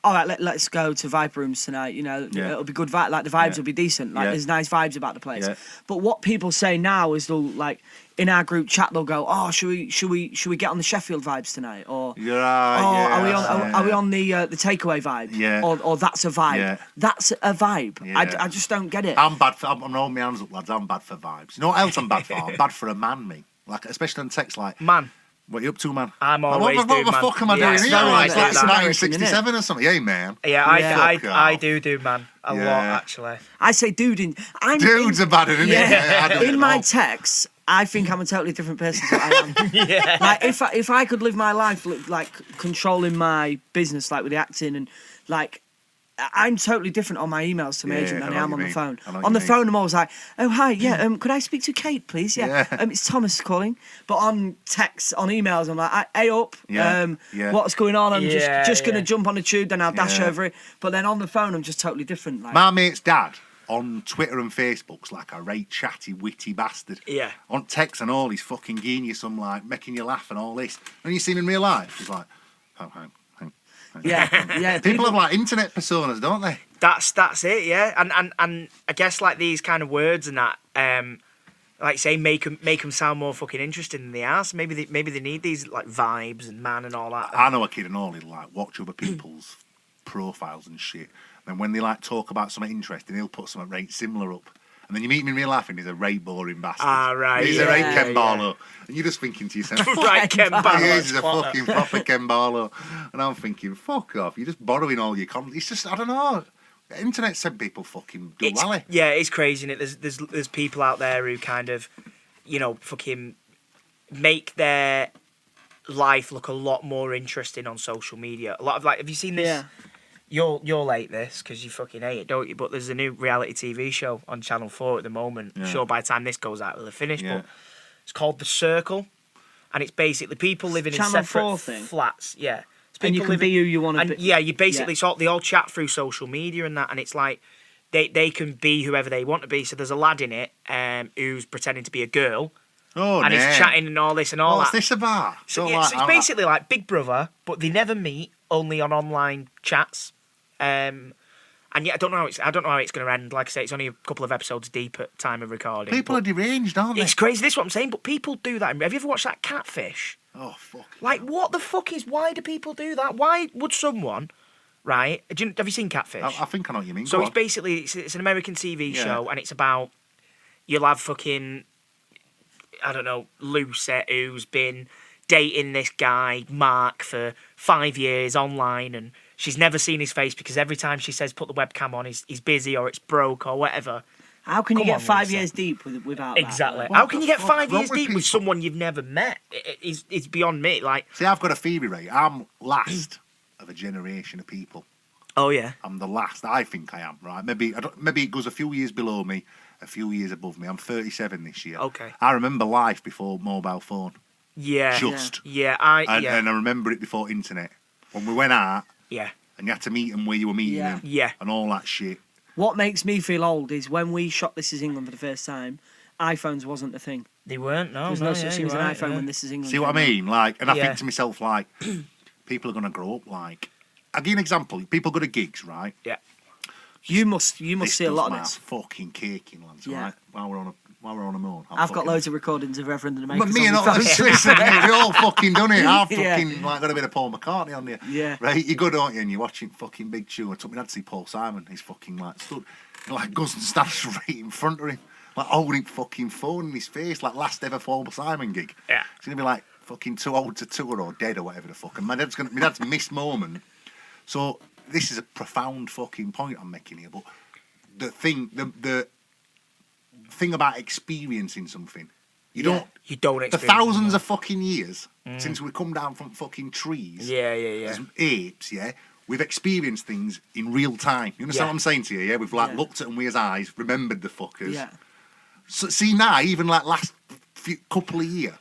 all right, let's go to Viper Rooms tonight. You know, it'll be good. Like the vibes will be decent. Like there's nice vibes about the place. Yeah. But what people say now is they'll like in our group chat they'll go, oh, should we get on the Sheffield vibes tonight? Or are we on the takeaway vibe? Yeah. Or that's a vibe. Yeah. That's a vibe. Yeah. I just don't get it. I'm holding my hands up, lads. I'm bad for vibes. You know what else I'm bad for? I'm bad for a man, me. Like especially on text, like man. What are you up to, man? I'm always what the fuck am I doing here? Like 1967 or something. Hey, man. Yeah, I do, man. A lot, actually. I say dude in... Dudes are bad, isn't it? In my texts, I think I'm a totally different person to what I am. Yeah. Like, if I could live my life, like, controlling my business, like, with the acting and, like... I'm totally different on my emails to my agent than I am on the phone. On the phone, I'm always like, "Oh hi, could I speak to Kate, please? Yeah, it's Thomas calling." But on text, on emails, I'm like, "Hey up, what's going on?" I'm just gonna jump on the tube, then I'll dash over it. But then on the phone, I'm just totally different. Like my mate's dad on Twitter and Facebook's like a right chatty, witty bastard. Yeah. On text and all, he's fucking giving you some like making you laugh and all this. And you see him in real life, he's like, "Oh, hang." Yeah. People have like internet personas, don't they? That's it, yeah. And I guess like these kind of words and that, like say make them sound more fucking interesting than they are. So maybe they need these like vibes and man and all that. I know a kid and all he'll like watch other people's profiles and shit. And when they like talk about something interesting, he'll put something right similar up. And then you meet him in real life and he's a right boring bastard. Ah, right. He's a right Ken Barlow. And you're just thinking to yourself, right, Ken Barlow. He's a fucking proper Ken Barlow. And I'm thinking, fuck off. You're just borrowing all your content. It's just, I don't know. The internet said people fucking do well. Yeah, it's crazy, isn't it? There's people out there who kind of, you know, fucking make their life look a lot more interesting on social media. A lot of like, have you seen this? Yeah. You'll hate this because you fucking hate it, don't you? But there's a new reality TV show on Channel 4 at the moment. Yeah. Sure, by the time this goes out, it'll have finished. Yeah. But it's called The Circle, and it's basically people living in separate flats. Yeah. And you can be who you want to be. Yeah, you basically they all chat through social media and that, and it's like they can be whoever they want to be. So there's a lad in it who's pretending to be a girl. Oh, and he's chatting and all this and all that. What's this about? So it's basically like Big Brother, but they never meet, only on online chats. And yeah, I don't know how it's going to end. Like I say, it's only a couple of episodes deep at time of recording. People are deranged, aren't they? It's crazy. This is what I'm saying. But people do that. Have you ever watched that Catfish? Oh fuck! Like what the fuck is? Why do people do that? Why would someone? Right? Have you seen Catfish? I think I know what you mean. So it's basically it's an American TV show, and it's about you'll have fucking I don't know Lucette who's been dating this guy Mark for 5 years online and. She's never seen his face because every time she says put the webcam on, he's busy or it's broke or whatever. How can you get 5 years deep without exactly? How can you get 5 years deep with someone you've never met? It's beyond me. Like, see, I've got a theory, right? I'm last of a generation of people. Oh yeah, I'm the last. I think I am. Right? Maybe it goes a few years below me, a few years above me. I'm 37 this year. Okay. I remember life before mobile phone. Yeah. And I remember it before internet when we went out. Yeah. And you had to meet them where you were meeting them. Yeah. And all that shit. What makes me feel old is when we shot This Is England for the first time, iPhones wasn't a thing. They weren't, no. There's no such thing as an iPhone when This Is England. See what I mean? Like, and I think to myself, like, people are going to grow up like... I'll give you an example. People go to gigs, right? Yeah. You must see a lot of this. Fucking caking, lads, right? While we're on a moon. I've got loads of recordings of Reverend and Americanisation. But me and all listen, we all fucking done it. I've fucking like got a bit of Paul McCartney on there. Yeah. Right? You go, don't you? And you're watching fucking Big Chew. I took me dad to see Paul Simon. He's fucking like stood, like goes and stands right in front of him, like holding fucking phone in his face, like last ever Paul Simon gig. Yeah. It's gonna be like fucking too old to tour or dead or whatever the fuck. And my dad's missed moment. So this is a profound fucking point I'm making here, but the thing about experiencing something. You don't experience the thousands of fucking years since we come down from fucking trees. As apes, we've experienced things in real time. You understand what I'm saying to you? Yeah, we've like looked at them with his eyes, remembered the fuckers. Yeah. So see now, even like last couple of years,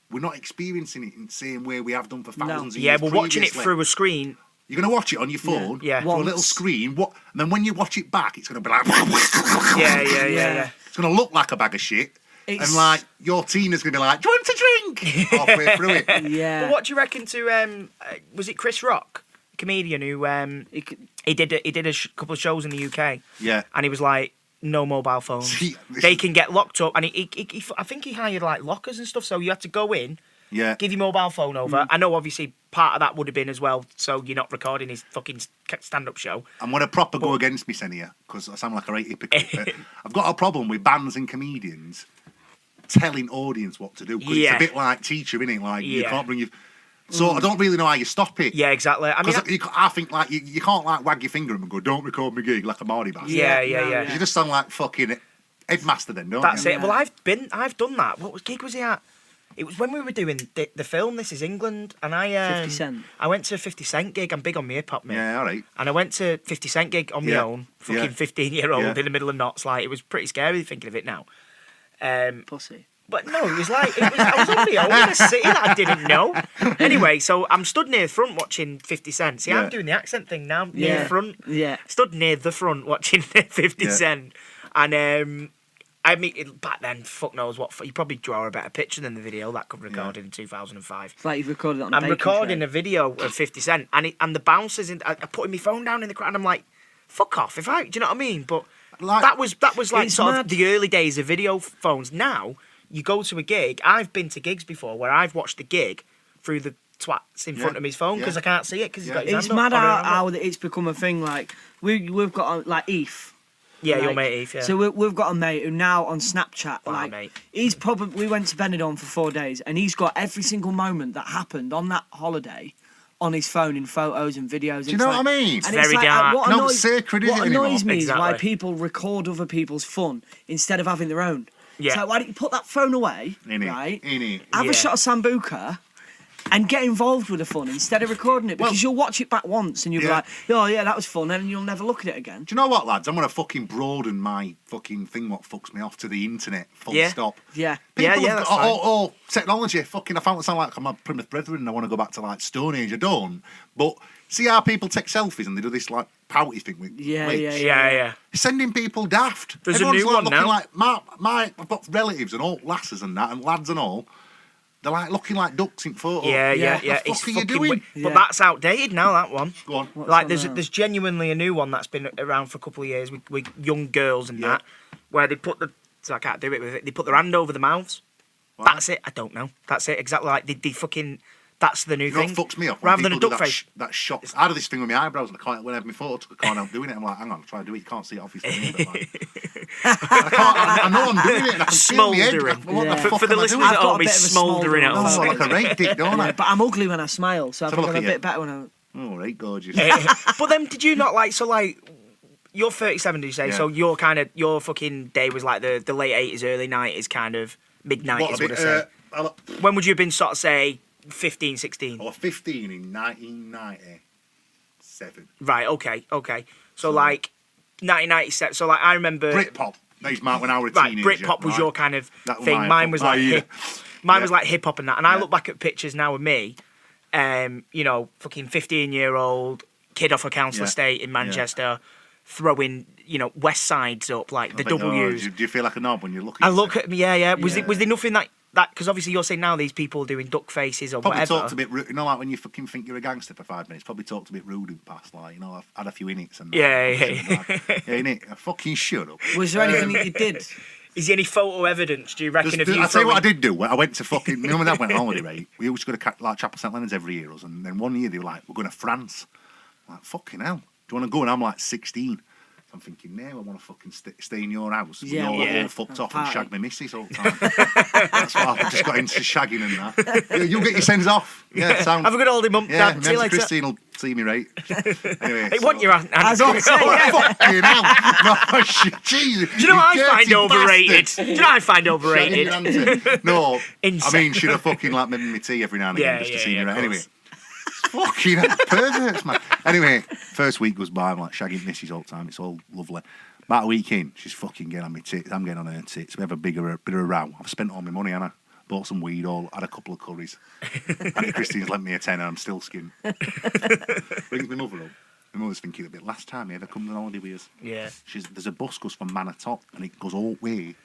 we're not experiencing it in the same way we have done for thousands of years. Yeah, we're watching it through a screen. You're going to watch it on your phone, through a little screen. And then when you watch it back, it's going to be like... Yeah. It's going to look like a bag of shit. And like, your teena's going to be like, do you want to drink? Halfway through it. Yeah. Well, what do you reckon to... was it Chris Rock? comedian who he did a couple of shows in the UK. Yeah. And he was like, no mobile phones. They can get locked up, and he I think he hired like lockers and stuff. So you had to go in, give your mobile phone over. I know obviously part of that would have been as well, so you're not recording his fucking stand-up show. I'm going to proper go against me, Senia, because I sound like a right hypocrite. But I've got a problem with bands and comedians telling audience what to do. Because it's a bit like teacher, innit? Like, you can't bring your... So I don't really know how you stop it. Yeah, exactly. I mean, I think like you can't like wag your finger at them and go, "Don't record my gig," like a Mardy bastard. Yeah. You just sound like fucking headmaster then, don't That's you? it. Well, I've done that. What gig was he at? It was when we were doing the film This Is England, and 50 Cent. I went to a 50 Cent gig. I'm big on my hip hop, mate. Yeah, all right. And I went to 50 Cent gig on my own, fucking 15-year-old in the middle of knots. Like, it was pretty scary thinking of it now. Pussy. But no, it was like, I was on my own in a city that I didn't know. Anyway, so I'm stood near the front watching 50 Cent. See, I'm doing the accent thing now, near the front. Yeah. Stood near the front watching 50 Cent. And I mean, back then, fuck knows what, you probably draw a better picture than the video that got recorded in 2005. It's like you've recorded it on a I'm bacon recording tray. a video of 50 Cent, and the bouncers, I putting my phone down in the crowd, and I'm like, fuck off, do you know what I mean? But Like, that was like it's sort mad. of the early days of video phones. Now, you go to a gig, I've been to gigs before where I've watched the gig through the twats in front of his phone because I can't see it because he's got his It's hand mad up. how it's become a thing. Like we've got like Eve. Yeah, like, your mate Eve, yeah. So we've got a mate who now on Snapchat, Wow, like mate. he's probably, we went to Benidorm for 4 days, and he's got every single moment that happened on that holiday on his phone in photos and videos. do you know what I mean? And Very dark. What No, annoys, it's sacred, is what it anymore? annoys me is why Exactly. people record other people's fun instead of having their own. Yeah. So why don't you put that phone away, Innit? right? Innit? Have Yeah. a shot of Sambuca and get involved with the fun instead of recording it, because you'll watch it back once and you'll be like, oh yeah, that was fun, and you'll never look at it again. Do you know what, lads? I'm going to fucking broaden my fucking thing what fucks me off to the internet, full stop. Yeah. People Yeah, have that's got, fine. oh, technology, fucking, I found it sound like I'm a Plymouth Brethren and I want to go back to like Stone Age. I don't. But see how people take selfies and they do this like pouty thing with lips? Yeah. Sending people daft. There's a Everyone's new like one looking now. like I've got relatives and all lasses and that and lads and all. They're like looking like ducks in photos. Yeah. What the It's fuck are you fucking doing? But that's outdated now, that one. Go on. Like, there's genuinely a new one that's been around for a couple of years with young girls and that, where they put so I can't do it with it, they put their hand over the mouths. Why? That's it, I don't know. That's it, exactly like they fucking, that's the new You know thing. what fucks me off? Rather When than a people duck do face. That shot. I do this thing with my eyebrows and I can't, when I have my photo took, I can't help doing it. I'm like, hang on, try to do it. You can't see it obviously. But like, I know I'm doing it and I can feel my head. Smouldering. What the fuck For the am I listeners doing? at I've got home, a bit he's of a smouldering smouldering out. Oh, like a rake dick, don't I? But I'm ugly when I smile, so I Let's think have a I'm a look at bit better when I... Oh, right, gorgeous. But then, did you not like, so like, you're 37, did you say? Yeah. So your fucking day was like the late 80s, early 90s, kind of mid-90s, What a would bit, I say. When would you have been sort of, say, 15, 16? I was 15 in 1997. Right, okay. So like, 1997, so like, I remember... Britpop. Those mark when I was a Right, teenager. Britpop was right? your kind of That was thing. my- Mine was my like era. mine was Yeah. like hip hop and that. And I Yeah. look back at pictures now of me, you know, fucking 15-year-old kid off a council Yeah. estate in Manchester, throwing, you know, West Sides up, like the I think, W's. do you feel like a knob when you're looking? I look at me, yeah. Was there nothing that because obviously you're saying now these people doing duck faces or Probably whatever. talked a bit rude, you know, like when you fucking think you're a gangster for 5 minutes. Probably talked a bit rude in the past, like, you know, I've had a few innits and that. Yeah. innit? Fucking shut up. Was there anything that you did? Is there any photo evidence? Do you reckon? I'll tell you what I did do. I went to fucking. You know when I went on holiday, right? We always go to like Chapel St Leonard's every year, and then one year they were like, "We're going to France." I'm like, fucking hell, do you want to go? And I'm like 16. I'm thinking, no, I want to fucking stay in your house. Yeah, all fucked off and party. shag my missus all the time. That's what I've just got into shagging and that. You'll get your sends off. Yeah, sound. Have a good holiday, mum. Yeah, Dad, see you later. Christine will see me right. Anyway, Hey, want your hand? As I say, yeah. fucking hell. No, shit, Jesus. Do you know what I find dirty overrated? bastard. Do you know what I find Shagging overrated? your auntie. No, I Insect. mean, should have fucking like made me tea every now and again just to see me of right. Anyway, course. fucking hell, perverts, man. Anyway, first week goes by, I'm like shagging missus all the time. It's all lovely. About a week in, she's fucking getting on my tits. I'm getting on her tits. We have a bit of a row. I've spent all my money, Anna. Bought some weed, had a couple of curries. And Christine's lent me a tenner. I'm still skinned. Brings my mother up. My mother's thinking a bit. Last time you ever come on holiday with us? Yeah. There's a bus goes from Manor Top and it goes all the way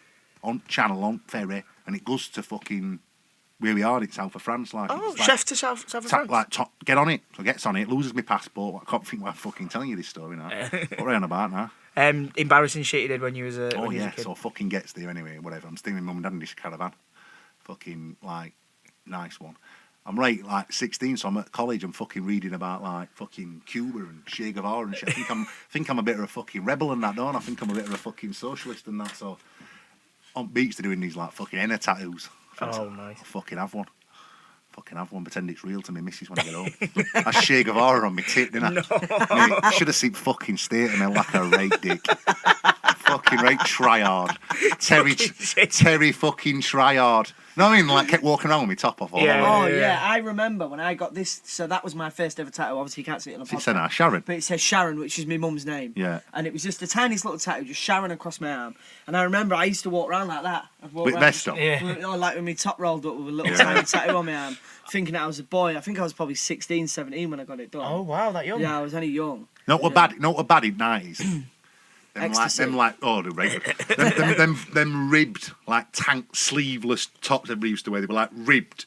on Channel on ferry and it goes to fucking really hard in south of France. Like, Oh, it's like, chef to south of France. Like, get on it. So gets on it, loses my passport. I can't think why I'm fucking telling you this story now. What are you on about now? Embarrassing shit you did when you was a Oh, when you was yeah, a kid. so fucking gets there anyway, whatever. I'm staying with mum and dad in this caravan. Fucking, like, nice one. I'm right, like 16, so I'm at college. I'm fucking reading about like fucking Cuba and Che Guevara and shit. I think I'm a bit of a fucking rebel and that, don't I? I think I'm a bit of a fucking socialist and that. So on beach, they're doing these like fucking henna tattoos. Oh, nice. I'll fucking have one. Pretend it's real to me, missus, when I get home. That's Che Guevara on my tit, didn't I? Mate, should have seen fucking state of me like a right dick. Fucking right tryhard. Terry fucking tryhard. No, I mean, like, kept walking around with my top off all over. Yeah, I remember when I got this. So that was my first ever tattoo. Obviously, you can't see it on a podcast. It said Sharon. But it says Sharon, which is my mum's name. Yeah. And it was just the tiniest little tattoo, just Sharon across my arm. And I remember I used to walk around like that. I'd walk With around, vest on? like with my top rolled up with a little tiny tattoo on my arm, thinking that I was a boy. I think I was probably 16, 17 when I got it done. Oh, wow, that young. Yeah, I was only young. Not what bad in the 90s. Them ribbed, like tank sleeveless tops everybody used to wear. They were like ribbed.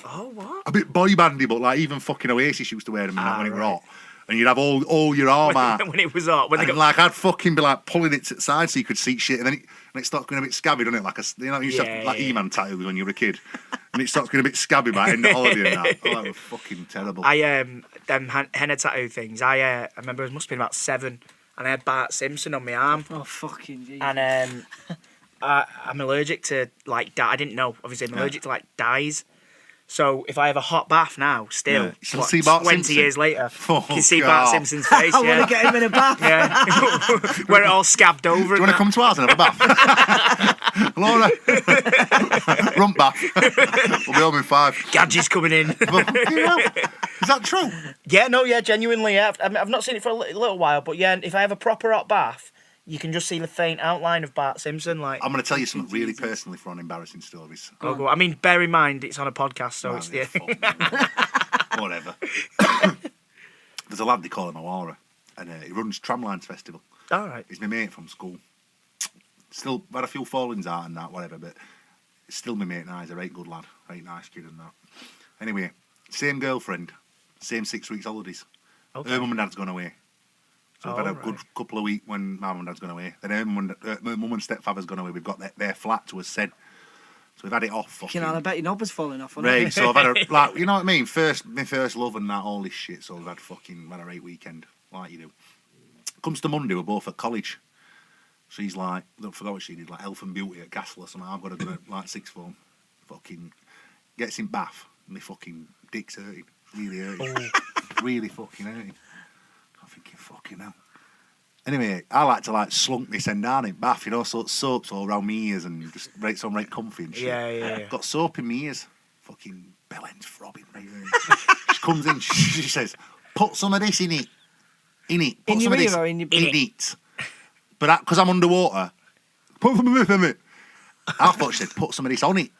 Oh, what? A bit boy bandy, but like even fucking Oasis used to wear them when it were hot. And you'd have all your arm out. When it was hot. Like I'd fucking be like pulling it to the side so you could see shit, and then it starts going a bit scabby, doesn't it? Like you used to have like E-Man tattoos when you were a kid, and it starts going a bit scabby by end of holiday and that. Oh, that was fucking terrible. Them henna tattoo things. I remember it must have been about 7, and I had Bart Simpson on my arm. Oh, fucking Jesus. And I'm allergic to like I didn't know. Obviously, I'm allergic to like dyes. So if I have a hot bath now, still, You'll see Bart 20 Simpson. years later, Oh, you can see God. Bart Simpson's face. I want to get him in a bath. Yeah, where it all scabbed over. Do you want to come to ours and have a bath? Laura, rump bath. We'll be home in 5. Gadget's coming in. Is that true? Yeah, genuinely, yeah. I've not seen it for a little while, but yeah, if I have a proper hot bath, you can just see the faint outline of Bart Simpson. Like, I'm going to tell you something really personally for on embarrassing stories. go. I mean, bear in mind it's on a podcast, so it's the. Whatever. There's a lad, they call him Awara, and he runs Tramlines Festival. All right. He's my mate from school. Still had a few fallings out and that, whatever, but still my mate now. He's a right good lad, right nice kid and that. Anyway, same girlfriend, same 6 weeks holidays. Okay. Her mum and dad's gone away. So we've had a good couple of weeks when my mum and dad's gone away. Then her mum and stepfather's gone away. We've got their flat to us said. So we've had it off. Fucking hell, I bet your knob was falling off. Right, so I've had like, you know what I mean? My first love and that, all this shit. So we've had a great weekend, like you do. Comes to Monday, we're both at college. She's like, I forgot what she did, like Health and Beauty at Castle or something. I've got to go to like sixth form. Fucking gets in bath, and my fucking dick's hurting. Really hurting. Really fucking hurting. I'm thinking, fucking hell. Anyway, I like to like slunk this end down in bath, you know, so soaps all around my ears and just so I'm right comfy and shit. Yeah. Got soap in my ears. Fucking bell end's throbbing right there. She comes in, she says, put some of this in it. Put In some your of this ear or in your in it. But because I'm underwater, put some of this in it. I thought she said, put some of this on it.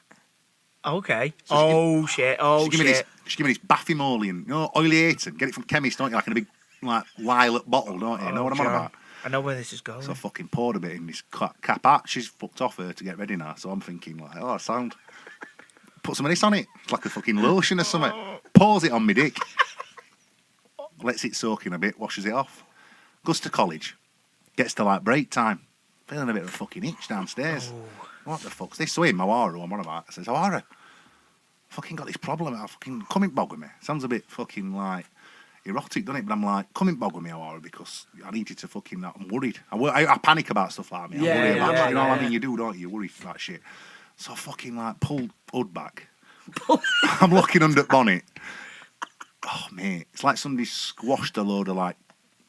Okay. So She gave me this bath emollient, you know, oily Aiton. Get it from chemist, don't you? Like in a big like lilac bottle, don't you? Know what I'm on about? I know where this is going. So I fucking poured a bit in this cap out. She's fucked off her to get ready now. So I'm thinking like, oh, sound. Put some of this on it. It's like a fucking lotion or something. Pours it on my dick. Lets it soak in a bit, washes it off. Goes to college. Gets to like break time. Feeling a bit of a fucking itch downstairs. What the fuck's this? So him, Awara, who I'm on about, I says, Awara, fucking got this problem. I fucking come in bog with me. Sounds a bit fucking like erotic, doesn't it? But I'm like, come in bog with me, Awara, because I need you to fucking, I'm worried. I panic about stuff like that. I worry about shit. You know what I mean? You do, don't you? You worry about shit. So I fucking like pulled Hood back. I'm looking under the bonnet. Oh, mate. It's like somebody squashed a load of like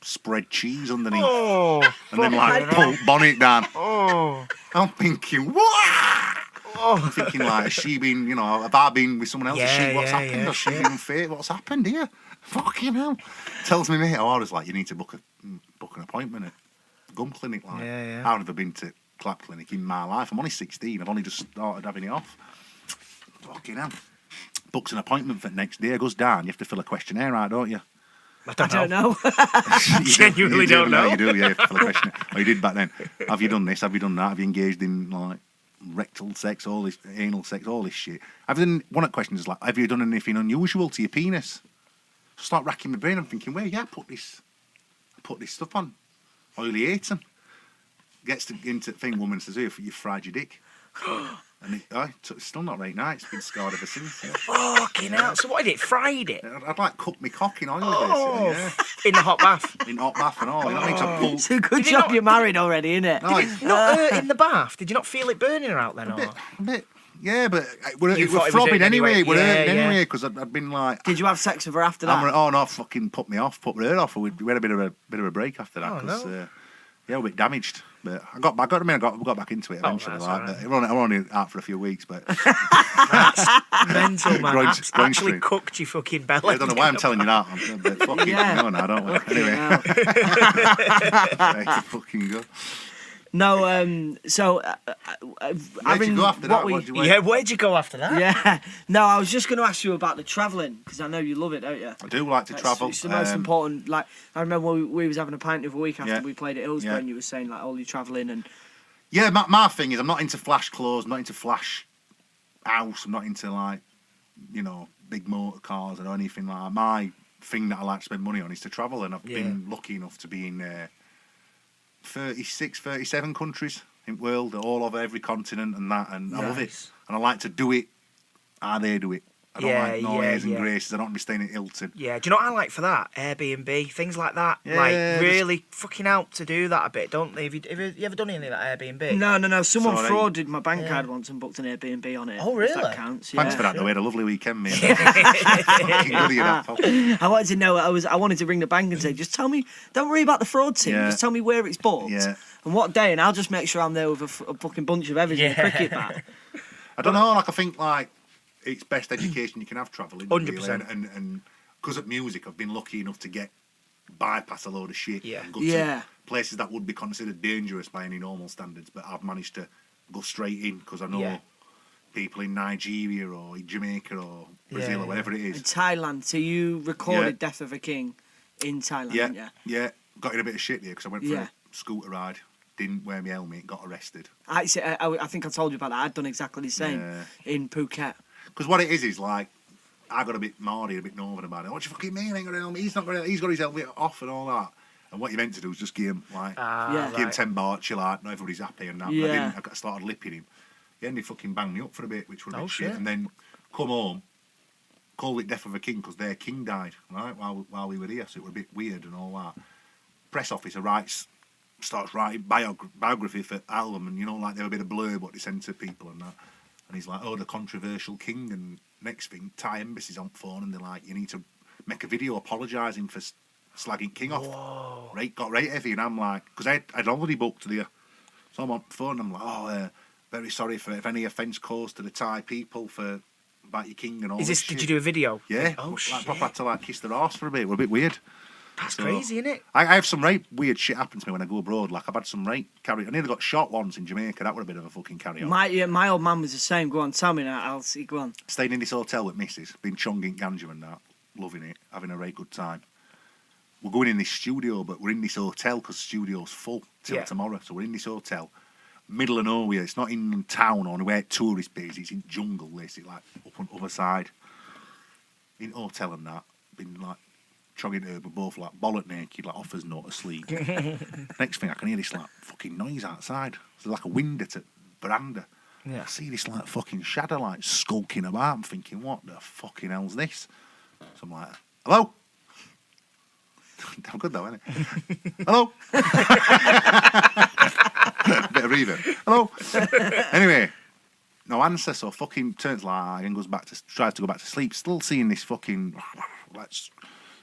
spread cheese underneath. And then like pulled bonnet down. I'm thinking, what? I'm thinking like, has she been, you know, have I been with someone else? What's happened? Has she been unfair? What's happened here? Fucking hell. Tells me, mate, I was like, you need to book an appointment at Gum Clinic. Like, I've never been to Clap Clinic in my life. I'm only 16. I've only just started having it off. Fucking hell. Books an appointment for the next day. Goes down. You have to fill a questionnaire out, don't you? I don't know. Genuinely don't know. You do, yeah. You have to fill a questionnaire. Oh, you did back then. Have you done this? Have you done that? Have you engaged in like rectal sex, all this anal sex, all this shit. One of the questions is like, have you done anything unusual to your penis? Start racking my brain. I'm thinking, where? Yeah, I put this stuff on, oily Aiton. Gets into the thing, woman says, "Oh, you fried your dick." And it's still not right now. It's been scarred ever since. Yeah. Fucking hell. So what did it? Fried it? I'd like cook my cock in oil, basically, yeah. In the hot bath? In hot bath and all. You know what I mean? It's a good job you're married already, isn't it? No, Not in the bath? Did you not feel it burning her out then? A bit. Yeah, but it was thought it was throbbing hurting anyway. It was anyway. hurting Yeah. anyway because I'd been like. Did you have sex with her after that? Oh no! Fucking put me off, put her off. We had a bit of a break after that because yeah, a bit damaged. But I got back into it eventually. Right. I'm only out for a few weeks, but That's mental, man. Groin Actually strain. cooked your fucking belly. I don't know why I'm telling you that. But fucking no, I don't. Anyway, fucking go. No, so Where'd you go after that? Where'd you go after that? Yeah, no, I was just going to ask you about the travelling because I know you love it, don't you? I do like to travel. It's the most important. Like I remember we was having a pint the other week after Yeah. we played at Hillsborough, Yeah. and you were saying like all your travelling and Yeah, my thing is I'm not into flash clothes, I'm not into flash house, I'm not into like, big motor cars or anything like that. My thing that I like to spend money on is to travel, and I've been lucky enough to be in 36, 37 countries in the world, all over every continent and that, and I love it. And I like to do it how they do it. I don't like noise and graces. I don't want to be staying at Hilton. Yeah, do you know what I like for that? Airbnb, things like that. Yeah, like, really fucking help to do that a bit, don't they? Have you ever done anything like Airbnb? No. Someone Sorry. frauded my bank card once and booked an Airbnb on it. Oh, really? If that counts. Yeah. Thanks for that, though. We had a lovely weekend, mate. Fucking good of you, that, pal. I wanted to know. I wanted to ring the bank and say, just tell me. Don't worry about the fraud team. Yeah. Just tell me where it's booked Yeah. and what day, and I'll just make sure I'm there with a fucking bunch of everything, a cricket bat. I don't know, I think it's best education you can have travelling. 100%. And because of music, I've been lucky enough to bypass a load of shit. Yeah. And go to places that would be considered dangerous by any normal standards, but I've managed to go straight in because I know people in Nigeria or in Jamaica or Brazil or whatever it In is. Thailand. So you recorded Death of a King in Thailand, Yeah. Got in a bit of shit here because I went for a scooter ride, didn't wear my helmet, got arrested. I think I told you about that. I'd done exactly the same in Phuket. Because what it is like, I got a bit mardy, a bit northern about it. What do you fucking mean? I ain't got a helmet. He's got his helmet off and all that. And what you meant to do was just give him give him 10 baht, chill out, not everybody's happy and that. Yeah. But I started lipping him. He ended fucking banged me up for a bit, which was a bit shit. shit. And then come home, called it Death of a King because their king died, right, while we were here. So it was a bit weird and all that. Press officer starts writing biography for album, and like they have a bit of blurb what they send to people and that. And he's like, oh, the controversial king. And next thing, Thai embassy's on phone, and they're like, you need to make a video apologising for slagging King off. Whoa. Right, got right heavy, and I'm like, because I'd already booked the. So I'm on the phone, and I'm like, very sorry for if any offence caused to the Thai people about your king and all. This Did you do a video? Yeah. Oh, shit. Proper had to kiss their arse for a bit. It was a bit weird. That's crazy, isn't it? I have some right weird shit happen to me when I go abroad. Like I've had some right carry. I nearly got shot once in Jamaica. That was a bit of a fucking carry on. My old man was the same. Go on, tell me now. I'll see. Go on. Staying in this hotel with Mrs. Been chonging ganja and that, loving it, having a right good time. We're going in this studio, but we're in this hotel because the studio's full till tomorrow. So we're in this hotel, middle of nowhere. It's not in town or where tourist base. It's in jungle, basically, like up on the other side. In hotel and that, been like. Chogging her, we're both like bollock naked, like offers not asleep. Next thing I can hear this like fucking noise outside. There's like a window to veranda. Yeah. I see this like fucking shadow like skulking about. I'm thinking, what the fucking hell's this? So I'm like, hello? Damn good though, isn't it? Hello? Bit of reverb. Hello? Anyway, no answer, so fucking turns like and tries to go back to sleep. Still seeing this fucking like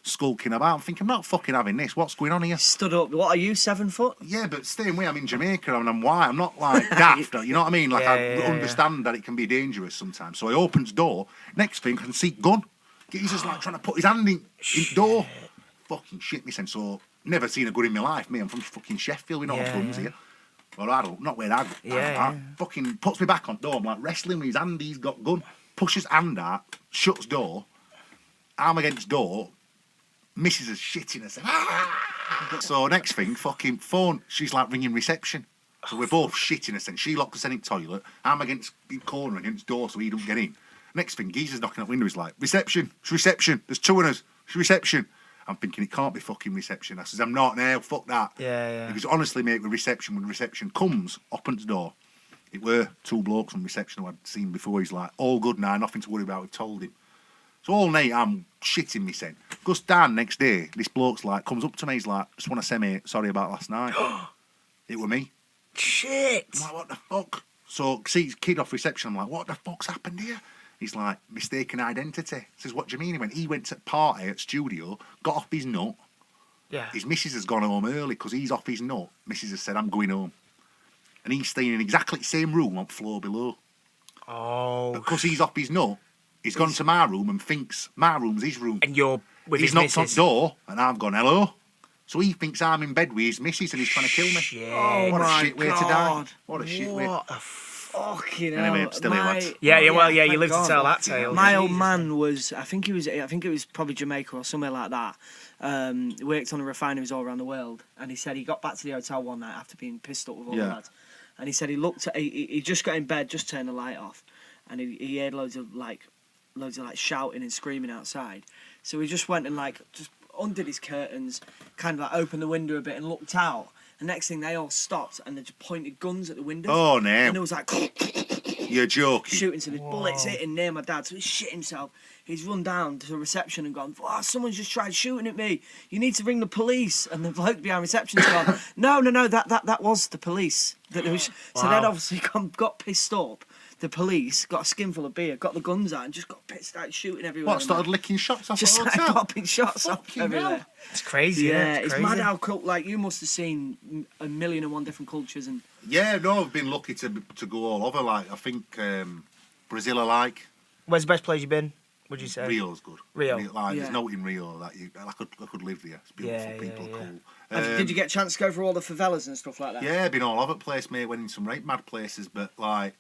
skulking about. I'm thinking, I'm not fucking having this. What's going on here? Stood up. What are you, 7 foot? Yeah, but staying away. I'm in Jamaica and I'm white. I'm not like daft. You know what I mean? Like I understand that it can be dangerous sometimes. So he opens door. Next thing, I can see gun. He's just like trying to put his hand in door. Fucking shit me sense. So never seen a gun in my life. Me, I'm from fucking Sheffield. We don't have guns here. Or I don't. Not where I go. Fucking puts me back on door. I'm like wrestling with his hand. He's got gun. Pushes hand out. Shuts door. Arm against door. Mrs. is shitting herself. So next thing, fucking phone. She's like ringing reception. So we're both shitting us. And she locked us in the toilet. I'm against the corner, against door, so he don't get in. Next thing, geezer's knocking at the window. He's like, reception. It's reception. There's two of us. It's reception. I'm thinking, it can't be fucking reception. I says, I'm not now. Fuck that. Yeah. He goes, honestly, mate, with reception, when reception comes, opens the door. It were two blokes from reception who I'd seen before. He's like, all good now, nothing to worry about. We've told him. So all night, I'm shitting myself. Goes down next day. This bloke's like, comes up to me. He's like, just want to say, mate, sorry about last night. It were me. Shit. I'm like, what the fuck? So, see, his kid off reception. I'm like, what the fuck's happened here? He's like, mistaken identity. I says, what do you mean? He went to a party at studio, got off his nut. Yeah. His missus has gone home early because he's off his nut. Missus has said, I'm going home. And he's staying in exactly the same room on floor below. Oh. Because he's off his nut, he's gone to my room and thinks my room's his room. And you're with he's his knocked on missus. the door and I've gone, hello. So he thinks I'm in bed with his missus and he's trying to kill me. Shit. Oh What a my shit way to die. God. What a shit way. What a Fucking hell. Anyway, still here, lads. Yeah, you thank lived God. to tell that tale. My Jesus. old man was, I think it was probably Jamaica or somewhere like that. He worked on a refineries all around the world, and he said he got back to the hotel one night after being pissed up with all the lads, and he said he looked at, he just got in bed, just turned the light off, and he heard loads of shouting and screaming outside. So he just went and just undid his curtains, kind of opened the window a bit and looked out. And next thing they all stopped and they just pointed guns at the windows. Oh, no. And it was like You're joking. shooting, so there's bullets hitting near my dad. So he shit himself. He's run down to the reception and gone, oh, someone's just tried shooting at me. You need to ring the police. And the bloke behind reception's gone, no, that was the police. So they'd obviously got pissed up. The police got a skinful of beer, got the guns out, and just got pissed out, shooting everywhere. What, started licking shots off just the like hotel? popping shots off Fucking everywhere. hell. It's crazy. Yeah, It's it's crazy. mad how you must have seen a million and one different cultures and. Yeah, no, I've been lucky to go all over. Like, I think Brazil I like. Where's the best place you've been? Would you say? Rio's good. Rio. There's no in Rio that I could live there. It's beautiful, people yeah. cool. Did you get a chance to go through all the favelas and stuff like that? Yeah, been all over the place, mate. Went in some right mad places, but I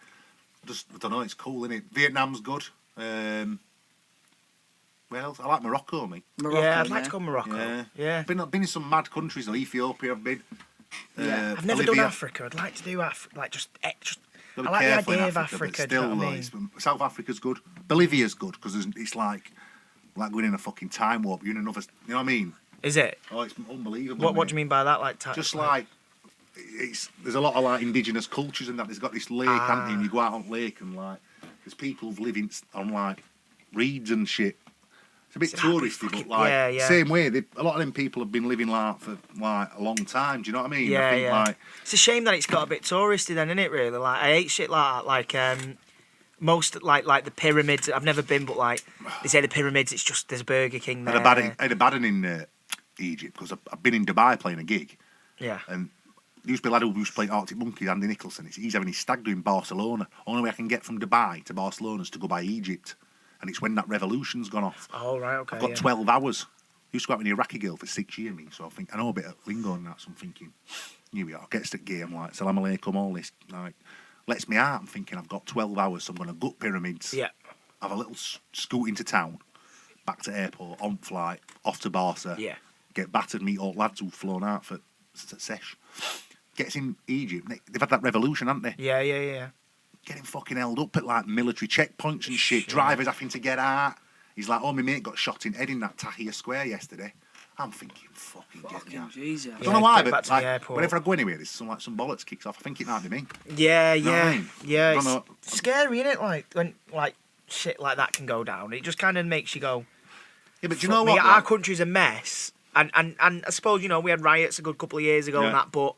don't know, it's cool, innit? Vietnam's good. Where else? I like Morocco, mate. Morocco, Yeah, I'd like to go to Morocco. Yeah. Yeah. Been in some mad countries though. Ethiopia, I've been. Yeah. I've never done Bolivia. Africa. I'd like to do Africa. I Gotta be like the careful in idea of but Africa. Do Still, you know what I mean? South Africa's good. Bolivia's good because it's like going in a fucking time warp. You're in another. You know what I mean? Is it? Oh, it's unbelievable. What mate. do you mean by that? Just like there's a lot of like indigenous cultures and that. There's got this lake, haven't you? And you go out on lake and like there's people who've living on like reeds and shit. It's a bit touristy, but like same way. A lot of them people have been living like for like a long time. Do you know what I mean? Yeah, I think, like, it's a shame that it's got a bit touristy then, isn't it? Really, like I hate shit like that. Like most like the pyramids. I've never been, but like they say the pyramids. It's just there's a Burger King there. I had a bad one in Egypt because I've been in Dubai playing a gig. Yeah. And there used to be a lad who used to play Arctic Monkeys, Andy Nicholson. He's having his stag do in Barcelona. Only way I can get from Dubai to Barcelona is to go by Egypt. And it's when that revolution's gone off. Oh, right, okay. I've got 12 hours. Used to go out with an Iraqi girl for 6 years, me. So I know a bit of lingo and that. So I'm thinking, here we are. Gets to the game, like, Salam alaikum, all this. Like, lets me out. I'm thinking, I've got 12 hours, so I'm going to gut pyramids. Yeah. Have a little scoot into town, back to airport, on flight, off to Barca. Yeah. Get battered, meet all lads who've flown out for sesh. Gets in Egypt. They've had that revolution, haven't they? Yeah. Getting fucking held up at like military checkpoints and shit. Drivers having to get out. He's like, oh, my mate got shot in the head in that Tahrir Square yesterday. I'm thinking, fucking get me out. Jesus. I don't know why, back but to the like, airport. whenever I go anywhere, there's some bollocks kicks off. I think it might be me. Yeah. know what I mean? Yeah. I don't It's know. scary, isn't it? Like when like shit like that can go down. It just kind of makes you go. Yeah, but do you "Fuck know me, what? Our like, country's a mess, and I suppose we had riots a good couple of years ago and that, but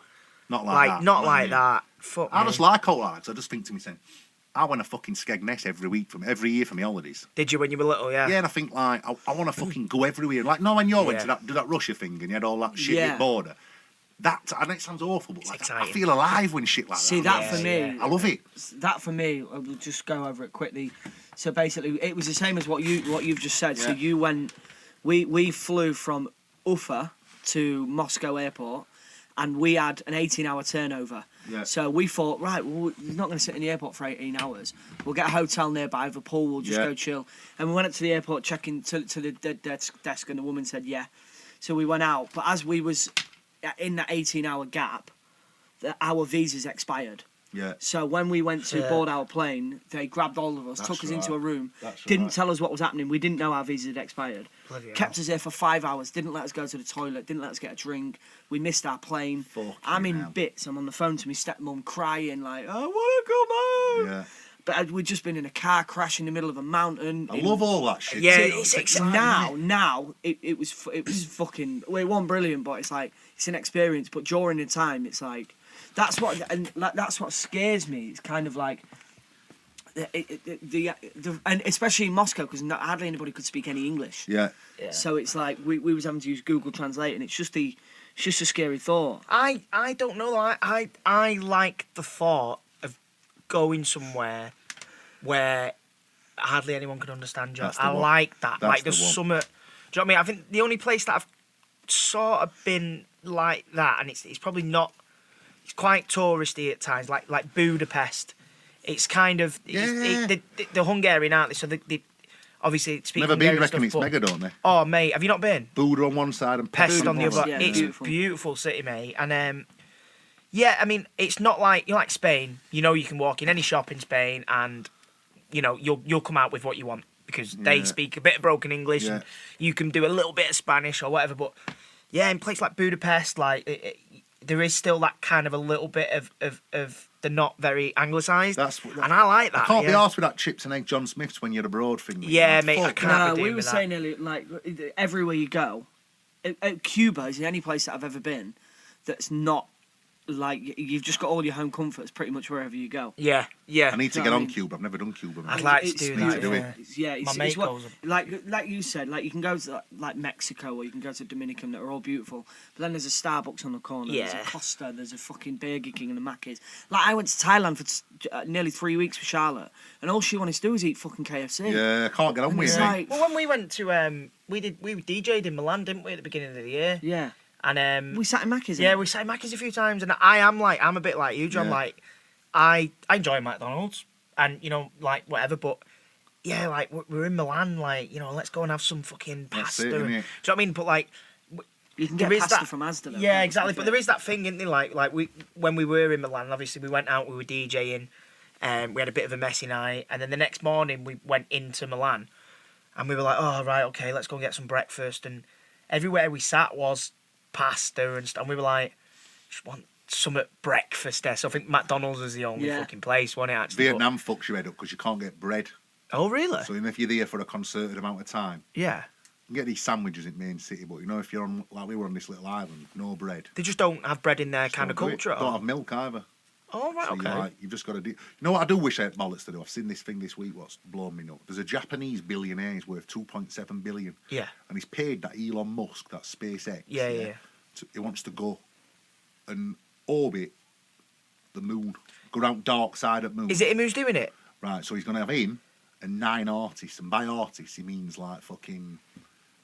not like that. not you know what like I mean? that. Fuck I me. just like all lads. I just think to myself, I want a fucking Skegness every year for my holidays. Did you when you were little? Yeah. Yeah, and I think like I want to fucking go everywhere. Like, no, when you went to do that Russia thing and you had all that shit at the border. I know it sounds awful, but like, I feel alive when shit like that. See, that for me, I love it. That for me, I will just go over it quickly. So basically, it was the same as what you've just said. Yeah. So you went, we flew from Ufa to Moscow airport, and we had an 18-hour turnover. Yeah. So we thought, right, well, we're not going to sit in the airport for 18 hours. We'll get a hotel nearby with a pool. We'll just go chill. And we went up to the airport, checking to the desk, and the woman said, yeah. So we went out. But as we was in that 18-hour gap, our visas expired. Yeah. So when we went to board our plane, they grabbed all of us, took us into a room, didn't tell us what was happening. We didn't know our visas had expired. Kept us there for 5 hours, didn't let us go to the toilet, didn't let us get a drink. We missed our plane. I'm in bits. I'm on the phone to my stepmom crying like, I want to come home. Yeah. But we'd just been in a car crash in the middle of a mountain. I love all that shit. Yeah, it's exciting. Now it was fucking. Well, it wasn't brilliant, but it's like it's an experience. But during the time, it's like that's what scares me. It's kind of like the and especially in Moscow because hardly anybody could speak any English. Yeah. So it's like we was having to use Google Translate, and it's just a scary thought. I don't know. I like the thought of going somewhere where hardly anyone can understand you. I like that. That's like there's some. Do you know what I mean? I think the only place that I've sort of been like that, and it's probably not. It's quite touristy at times, like Budapest. It's kind of the Hungarian, aren't they? So they obviously speak. Never been. Hungarian Reckon stuff, it's mega, don't they? Oh mate, have you not been? Buda on one side and Pest on the other. Yeah, It's beautiful city, mate. And yeah, I mean, it's not like like Spain. You know, you can walk in any shop in Spain, and you know you'll come out with what you want because they speak a bit of broken English, and you can do a little bit of Spanish or whatever. But yeah, in places like Budapest, like there is still that kind of a little bit of the not very anglicised. And I like that. I can't be arsed with that chips and egg John Smiths when you're abroad thing. Yeah, mate, I can't be doing we were with saying earlier, like everywhere you go, Cuba is the only place that I've ever been that's not like you've just got all your home comforts pretty much wherever you go. Yeah. I need to get on Cuba. I've never done Cuba. Man. I'd like to do that. It's My mate goes. like you said, like you can go to like Mexico or you can go to Dominican that are all beautiful. But then there's a Starbucks on the corner. There's a Costa. There's a fucking Burger King and a Macca's. Like I went to Thailand for nearly 3 weeks with Charlotte, and all she wanted to do was eat fucking KFC. Yeah, I can't get on with it. Like, well, when we went to we DJ'd in Milan, didn't we, at the beginning of the year? Yeah. And we sat in Macca's. Yeah, we sat in Macca's a few times, and I'm a bit like you, John. Like, I enjoy McDonald's, and you know, like whatever. But yeah, like we're in Milan, like you know, let's go and have some fucking pasta. Do you know what I mean? But like, you can get pasta from Asda. Yeah, exactly. But there is that thing, isn't there? Like when we were in Milan, obviously we went out, we were DJing, we had a bit of a messy night, and then the next morning we went into Milan, and we were like, oh right, okay, let's go and get some breakfast, and everywhere we sat was pasta and stuff, and we were like, just want some at breakfast there. So I think McDonald's is the only fucking place, wasn't it? Actually, Vietnam fucks your head up because you can't get bread. Oh really? So even if you're there for a concerted amount of time, you can get these sandwiches in main city, but you know if you're on like we were on this little island, no bread. They just don't have bread in their kind of culture. Don't have milk either. Oh right, so okay. You've just got to do. You know what I do wish I had bollocks to do. I've seen this thing this week. What's blown me up? There's a Japanese billionaire. He's worth 2.7 billion. Yeah. And he's paid that Elon Musk, that SpaceX. Yeah. He wants to go and orbit the moon, go around dark side of the moon. Is it him who's doing it? Right, so he's going to have him and 9 artists, and by artists he means like fucking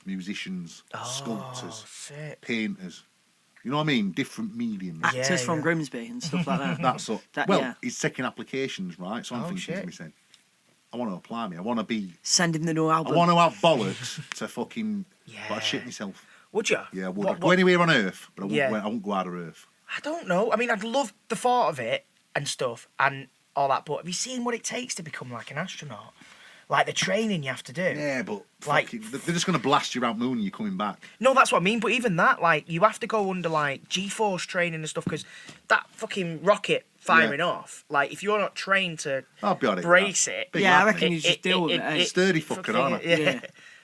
musicians, sculptors, painters. You know what I mean? Different mediums. Actors from Grimsby and stuff like that. That's all. He's taking applications, right? So I'm thinking to myself, I want to apply me. I want to be... Send him the new album. I want to have bollocks to fucking... But I'd shit myself. Would you? Yeah, I would. I'd go anywhere on Earth, but I wouldn't go out of Earth. I don't know. I mean, I'd love the thought of it and stuff and all that, but have you seen what it takes to become like an astronaut? Like the training you have to do. Yeah, but like they're just going to blast you out moon and you're coming back. No, that's what I mean. But even that, like, you have to go under like G-force training and stuff because that fucking rocket firing off. Like, if you're not trained to brace it, I reckon you just deal with it. Sturdy fucker, aren't I? Yeah.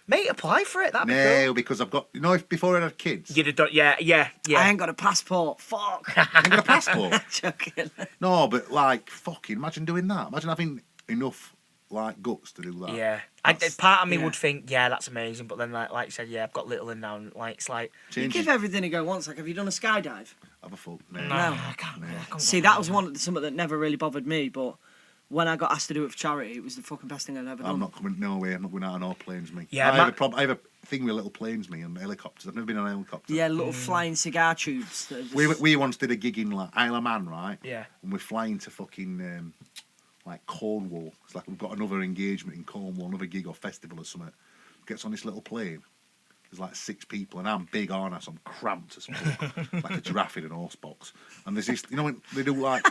Mate, apply for it. That'd be cool. No, because I've got if before I had kids. You'd have done. Yeah. I ain't got a passport. Fuck. I ain't got a passport. Joking. No, but like fucking imagine doing that. Imagine having enough like guts to do that. Yeah. Part of me would think, that's amazing, but then like you said, I've got little in now. Like it's like you give everything a go once. Like, have you done a skydive? Have a fuck. No, I can't. See, that was something that never really bothered me, but. When I got asked to do it for charity, it was the fucking best thing I'd ever done. I'm not coming. No way. I'm not going out on all planes, me. Yeah, I have a thing with little planes, me, and helicopters. I've never been on a helicopter. Yeah, little flying cigar tubes. That just... We once did a gig in like Isle of Man, right? Yeah. And we're flying to fucking like Cornwall. It's like we've got another engagement in Cornwall, another gig or festival or something. Gets on this little plane. There's like 6 people, and I'm big, aren't I? So I'm cramped as fuck, like a giraffe in an horse box. And there's this, you know, when they do like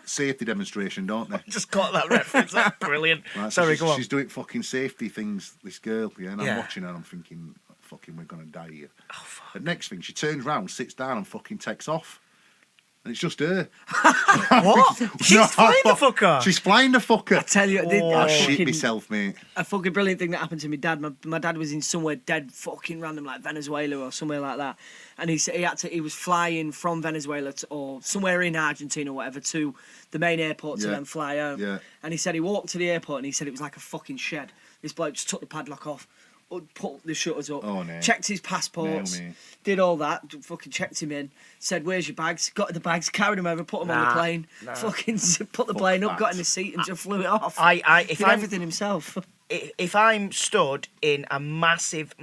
safety demonstration, don't they? Just got that reference. That's brilliant. Right, Sorry, so go on. she's doing fucking safety things, this girl, yeah, and I'm Yeah. watching her and I'm thinking, fucking, we're gonna die here. Oh, fuck. The next thing, she turns round, sits down, and fucking takes off. And it's just her. What? She's flying the fucker. She's flying the fucker. I tell you, I shit myself, mate. a fucking brilliant thing that happened to my dad. My dad was in somewhere dead fucking random, like Venezuela or somewhere like that, and he was flying from Venezuela or somewhere in Argentina or whatever to the main airport to Yeah. then fly home. Yeah. And he said he walked to the airport and he said it was like a fucking shed. This bloke just took the padlock off, put the shutters up, Oh, no. checked his passports, No, mate. did all that, fucking checked him in, said, "Where's your bags?" Got the bags, carried them over, put them on the plane, fucking put the plane up, that. got in the seat and just flew it off. If Did I'm everything himself. if I'm stood in a massive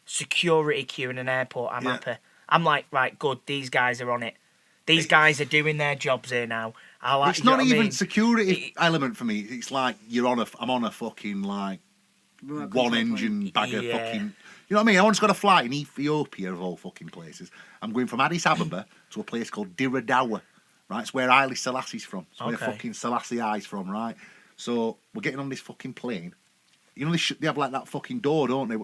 security queue in an airport, I'm Yeah. happy. I'm like, right, good. These guys are on it. These guys are doing their jobs here now. It's not even security element for me. It's like I'm on a fucking like one engine bag of Yeah. fucking. You know what I mean? I once got a flight in Ethiopia of all fucking places. I'm going from Addis Ababa to a place called Diradawa. Right, it's where Haile Selassie's from. It's where Okay. fucking Selassie I's from. Right, so we're getting on this fucking plane. You know they have like that fucking door, don't they?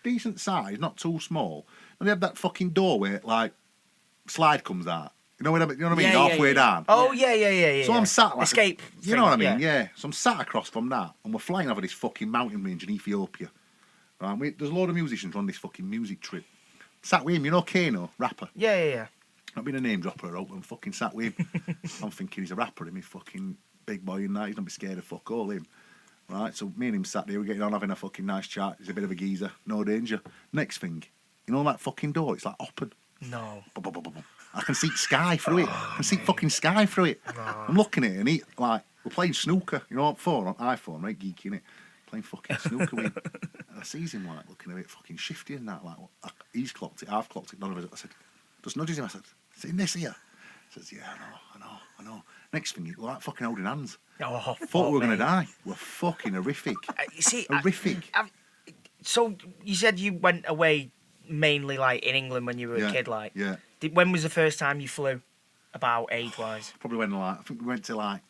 Decent size, not too small. And they have that fucking door where like slide comes out. You know what I mean? Yeah, Halfway down. Oh yeah. So I'm sat like escape. You know what I mean? Yeah. So I'm sat across from that, and we're flying over this fucking mountain range in Ethiopia. Right? There's a load of musicians on this fucking music trip. Sat with him, you know, Kano, rapper. Yeah. Not being a name dropper, I'm fucking sat with him. I'm thinking he's a rapper, him, he's fucking big boy and that. He's not be scared of fuck all him. Right? So me and him sat there, we're getting on having a fucking nice chat. He's a bit of a geezer, no danger. Next thing, you know that fucking door? It's like open. No. I can see sky through it. I can see fucking sky through it. I'm looking at it and we're playing snooker, you know, on iPhone, right, geeky, innit? Playing fucking snooker with him. And I sees him like looking a bit fucking shifty and that, like he's clocked it, I've clocked it, none of us. I said, just nudges him, I said, is it in this here? He says, yeah, I know. Next thing, we're like fucking holding hands. Oh, Thought we were gonna die. We're fucking horrific. You see, Horrific. so you said you went away mainly like in England when you were a kid, like. Yeah. When was the first time you flew? About age-wise? Probably when I think we went to like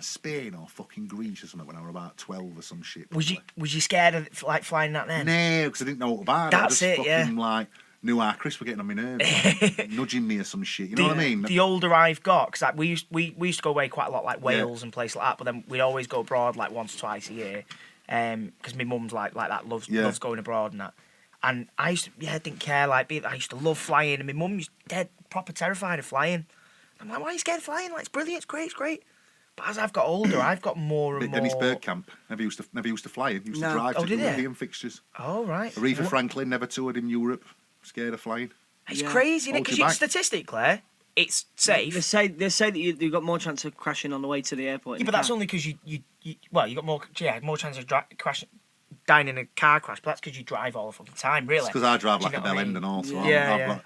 Spain or fucking Greece or something when I was about 12 or some shit. Was you scared of like flying that then? No, because I didn't know what about it. That's I it, just yeah. fucking like knew how Chris were getting on my nerves, like, nudging me or some shit. You know what I mean? The older I've got, because like, we used to go away quite a lot, like Wales and places like that. But then we'd always go abroad like once or twice a year, because my mum's like that, loves going abroad and that. And I used to, didn't care. Like, I used to love flying, and my mum was proper terrified of flying. I'm like, why are you scared of flying? Like, it's brilliant, it's great. But as I've got older, I've got more and more. Dennis Bergkamp never used to fly. He used to drive to Olympian fixtures. Oh right. Aretha Franklin never toured in Europe. Scared of flying. It's crazy, isn't it? Because statistically, it's safe. They say that you've got more chance of crashing on the way to the airport. Yeah, but that's only because you got more chance of dying in a car crash. But that's because you drive all the fucking time, really. It's because I drive like a know bell what I end mean? and all. So Yeah.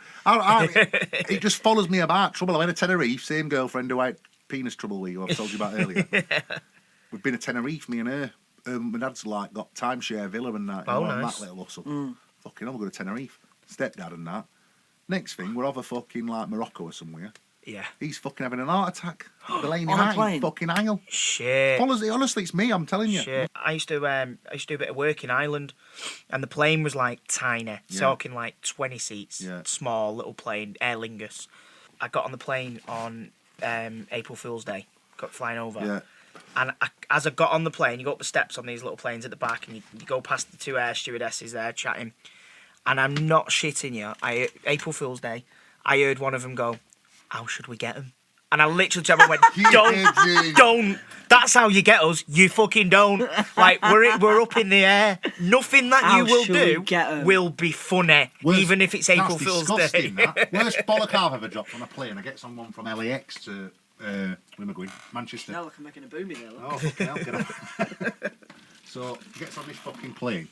it just follows me about. Trouble. I went to Tenerife. Same girlfriend who I had penis trouble with, who I've told you about earlier. We've been to Tenerife, me and her. My dad's like got timeshare villa and that. Nice. That little hustle. Fucking hell, we're going to Tenerife. Stepdad and that. Next thing, we're over fucking like Morocco or somewhere. Yeah. He's fucking having an heart attack. Delaney On a High, plane? fucking aisle. Shit. Honestly, it's me. I'm telling you. Shit. I used to do a bit of work in Ireland, and the plane was like tiny, talking like 20 seats, small little plane, Aer Lingus. I got on the plane on April Fool's Day, got flying over. Yeah. And as I got on the plane, you go up the steps on these little planes at the back, and you go past the two air stewardesses there chatting. And I'm not shitting you. April Fool's Day, I heard one of them go, "How should we get them?" And I literally turned around and went, don't. That's how you get us. You fucking don't. Like, we're up in the air. Nothing that How you will should we do get 'em? will be funny, even if it's April Fool's Day. That. Worst bollock I've ever dropped on a plane. I get someone from LAX to where am I going? Manchester. Now look, I'm making a boomie there. Look. Oh, fucking hell, get out. So he gets on this fucking plane.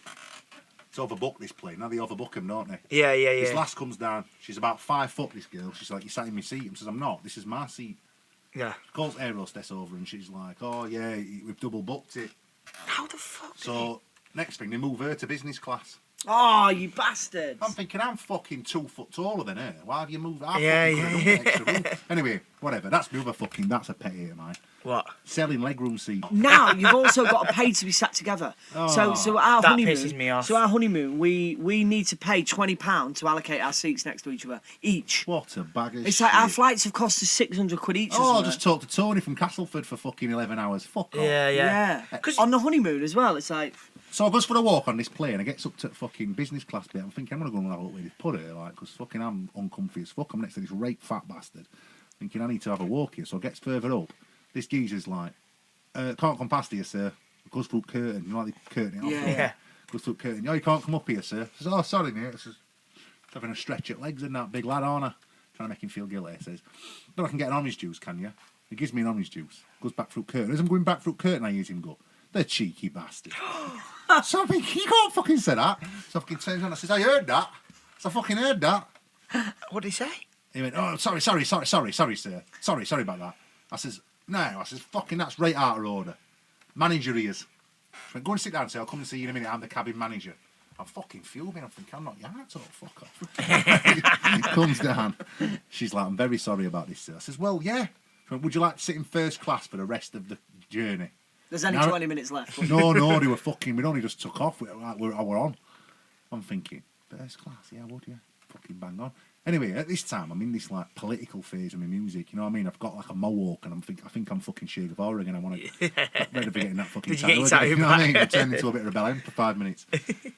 It's overbooked, this plane. Now they overbook him, don't they? Yeah. This lass comes down. She's about 5 foot, this girl. She's like, "You sat in my seat." And says, "I'm not. This is my seat." Yeah. Calls air hostess over and she's like, "Oh, yeah, we've double booked it." How the fuck? So, next thing, they move her to business class. Oh, you bastard! I'm thinking, I'm fucking 2 foot taller than her. Why have you moved? Anyway, whatever. That's the other fucking. That's a pet hate of mine. What? Selling legroom seats. Now you've also got to pay to be sat together. So our that honeymoon. pisses me off. So our honeymoon, we need to pay £20 to allocate our seats next to each other each. What a bag of It's shit. like our flights have cost us £600 each. Oh, I'll just talk to Tony from Castleford for fucking 11 hours. Fuck off. Yeah. On the honeymoon as well, it's like. So I goes for a walk on this plane. I gets up to fucking business class bit. I'm thinking, I'm going to go and have a look where they've put it, like, because fucking I'm uncomfy as fuck. I'm next to this rape fat bastard. Thinking, I need to have a walk here. So I gets further up. This geezer's like, can't come past here, sir. Goes through curtain. You know, like the curtain. Yeah. Goes through curtain. Oh, you can't come up here, sir. Says, oh, sorry, mate. Says, having a stretch at legs and that big lad, aren't I? Trying to make him feel guilty. Says, no, I can get an orange juice, can you? He gives me an orange juice. Goes back through curtain. As I'm going back through curtain, I hear him go, the cheeky bastard. So I'm thinking, you can't fucking say that. So I fucking turns around and I says, I heard that. So I fucking heard that. What did he say? He went, oh, sorry, sir. Sorry about that. I says, no. I says, fucking that's right out of order. Manager ears. He went, go and sit down and say, I'll come and see you in a minute. I'm the cabin manager. I'm fucking fuming. I'm thinking, I'm not your heart. Oh, fuck off. He comes down. She's like, I'm very sorry about this, sir. I says, well, yeah. She went, would you like to sit in first class for the rest of the journey? There's only 20 minutes left. No, they were fucking. We'd only just took off. We're on. I'm thinking, first class, yeah, would you? Fucking bang on. Anyway, at this time, I'm in this like political phase of my music. You know what I mean? I've got like a mohawk, and I think I'm fucking Che Guevara again. I want to ready for getting that fucking tattoo. You know what I mean? I turned into a bit of rebellion for 5 minutes.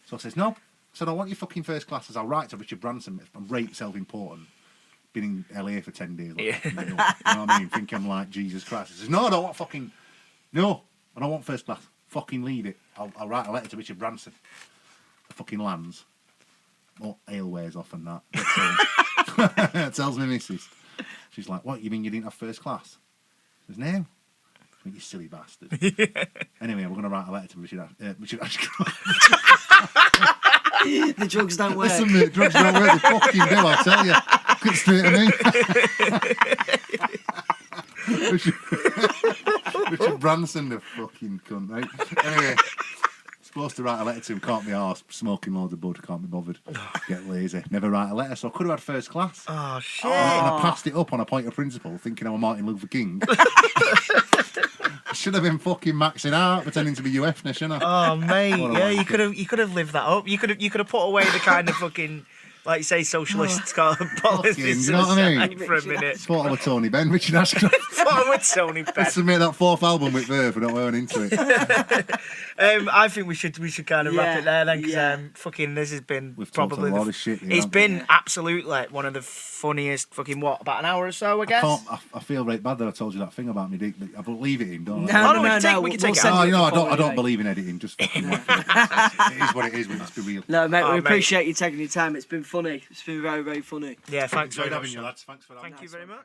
So I says, no. I said, I want you fucking first class. I'll write to Richard Branson. I'm rate self-important. Been in LA for 10 days. Like, you know what I mean? Think I'm like Jesus Christ. He says, no, I don't want fucking. No. I don't want first class. Fucking leave it. I'll write a letter to Richard Branson. The fucking lands. Oh, ale wears off and that. Tells me missus. She's like, what, you mean you didn't have first class? I says, no. I think you silly bastard. Anyway, we're going to write a letter to Richard Ashcroft. The drugs don't work. Listen, mate, drugs don't work. They fucking do, I'll tell you. Come straight to me. Richard Branson, the fucking cunt, right? Anyway, supposed to write a letter to him, can't be arsed, smoking loads of bud, can't be bothered, get lazy, never write a letter, so I could have had first class. Oh, shit. And I passed it up on a point of principle, thinking I was Martin Luther King. I should have been fucking maxing out, pretending to be UF, shouldn't I? Oh, mate, yeah, you could have lived that up. You could have put away the kind of fucking, like you say, socialist policies. You know what I mean? For a minute. Thought I was Tony Benn, Richard Ashcroft. Thought with Tony Benn. Let's make that 4th album with Verve, we're not going into it. I think we should kind of wrap it there then, because fucking this has been We've probably talked a lot of shit here, it's haven't been absolutely one of the funniest fucking about an hour or so, I guess. I feel right bad that I told you that thing about me dick, but I believe it in, don't I? No, we can take it send out. you I before don't we believe in editing, just fucking it is what it is, we must be real. No, mate, we mate. appreciate you taking your time. It's been funny. It's been very, very funny. Yeah, thanks very Enjoyed much. having you, lads. Thanks for that. Thank you very much.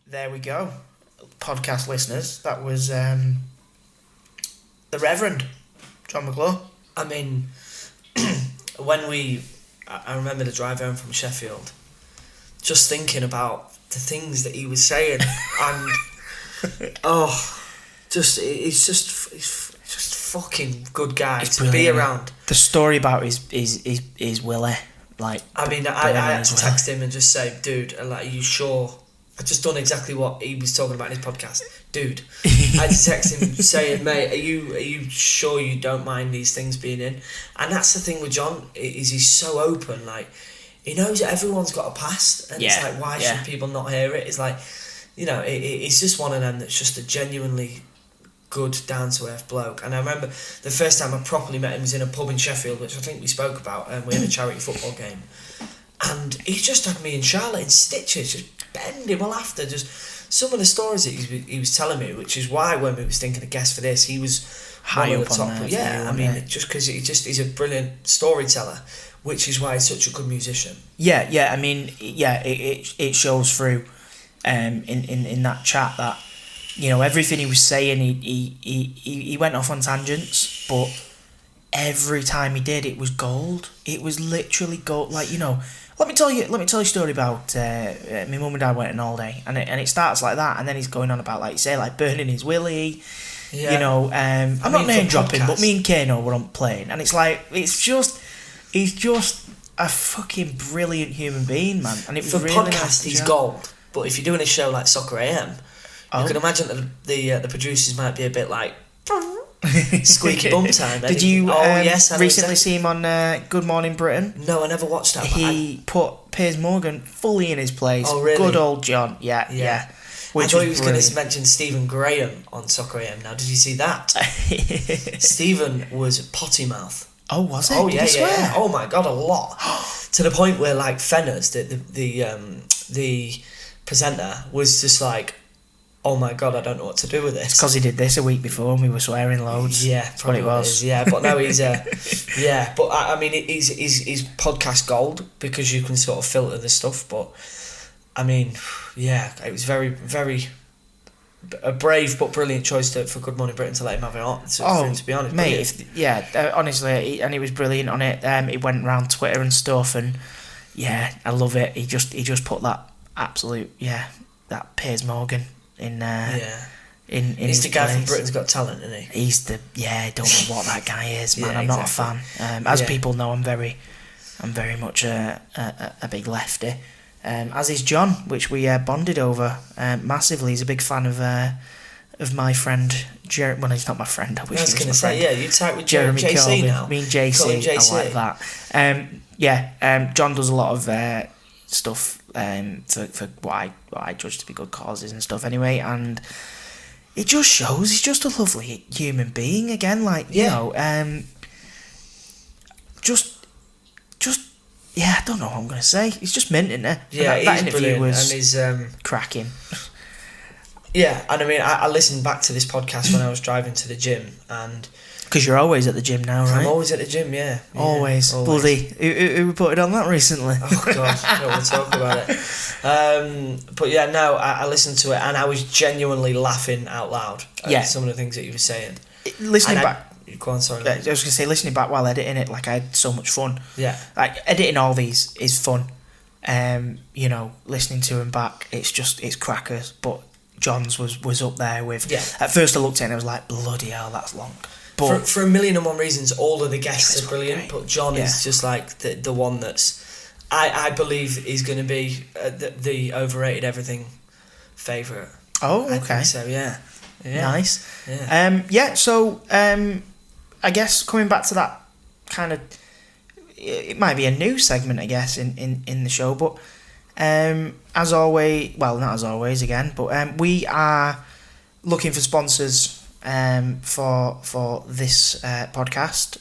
There we go. Podcast listeners, that was the Reverend, Jon McClure. I mean, I remember the drive home from Sheffield, just thinking about the things that he was saying, and he's just fucking good guy He's to be brilliant. around. The story about his Willie, like. I mean, I had to text him and just say, dude, like, are you sure? I've just done exactly what he was talking about in his podcast. Dude, I had to text him saying, mate, are you sure you don't mind these things being in? And that's the thing with Jon, is he's so open, like, he knows that everyone's got a past, and it's like, why should people not hear it? It's like, you know, it's just one of them that's just a genuinely good, down-to-earth bloke. And I remember the first time I properly met him was in a pub in Sheffield, which I think we spoke about, and we had a charity football game. And he just had me and Charlotte in stitches, just bending with laughter. Just some of the stories that he was telling me, which is why when we was thinking of guests for this, he was high one up of the on top. there. Yeah, I mean, just because he's a brilliant storyteller, which is why he's such a good musician. Yeah. I mean, it shows through, in that chat that everything he was saying, he went off on tangents, but every time he did, it was gold. It was literally gold. Like, let me tell you a story about my mum and dad went on holiday, and it starts like that, and then he's going on about, like you say, like burning his willy. Yeah. I'm not name dropping, but me and Kano were on plane, and it's like he's just a fucking brilliant human being, man. And it was for really podcast, nice he's gold. But if you're doing a show like Soccer AM, you can imagine that the producers might be a bit like squeaky bum time. Did you recently see him on Good Morning Britain? No, I never watched that. He put Piers Morgan fully in his place. Oh, really? Good old John. Yeah. I thought he was going to mention Stephen Graham on Soccer AM. Now, did you see that? Stephen was potty mouth. Oh, was it? Oh, Did he swear? Yeah. Oh my god, a lot. To the point where, like, Fenners, the presenter, was just like, "Oh my god, I don't know what to do with this." Because he did this a week before and we were swearing loads. Yeah, that's what it was. Yeah, but no, he's yeah. But I mean, he's podcast gold because you can sort of filter the stuff. But I mean, yeah, it was very, very a brave but brilliant choice for Good Morning Britain to let him have it on. To be honest, mate, honestly, and he was brilliant on it. He went around Twitter and stuff, and yeah, I love it. He just put that absolute that Piers Morgan in in he's his the guy place. from Britain's Got Talent, isn't he? He's the I don't know what that guy is, man. Yeah, I'm not a fan. exactly. As people know, I'm very much a big lefty. As is John, which we bonded over massively. He's a big fan of my friend Jeremy. Well, he's not my friend. I wish he was my friend. Yeah, you type with Jeremy JC Corbyn. now. Me and JC, I like that. John does a lot of stuff for what I judge to be good causes and stuff. Anyway, and it just shows he's just a lovely human being. Again, like yeah, I don't know what I'm going to say. He's just mint, isn't it? Yeah, that he's interview brilliant, was and he's cracking. Yeah, and I mean, I listened back to this podcast when I was driving to the gym, and because you're always at the gym now, right? I'm always at the gym, yeah. Always. Bloody. Who reported on that recently? Oh God, I don't want to talk about it. But yeah, no, I listened to it, and I was genuinely laughing out loud at some of the things that you were saying. Listening back. Go on, sorry. I was going to say, listening back while editing it, like I had so much fun. Yeah. Like editing all these is fun. Listening to him back, it's crackers. But John's was up there with. Yeah. At first I looked at it and I was like, bloody hell, that's long. But for a million and one reasons, all of the guests are brilliant. Great. But John is just like the one that's, I believe, is going to be the overrated everything favourite. Oh, okay. I think so, yeah. Nice. Yeah. So I guess coming back to that kind of, it might be a new segment, I guess, in the show, but as always, well, not as always again, but we are looking for sponsors for this podcast.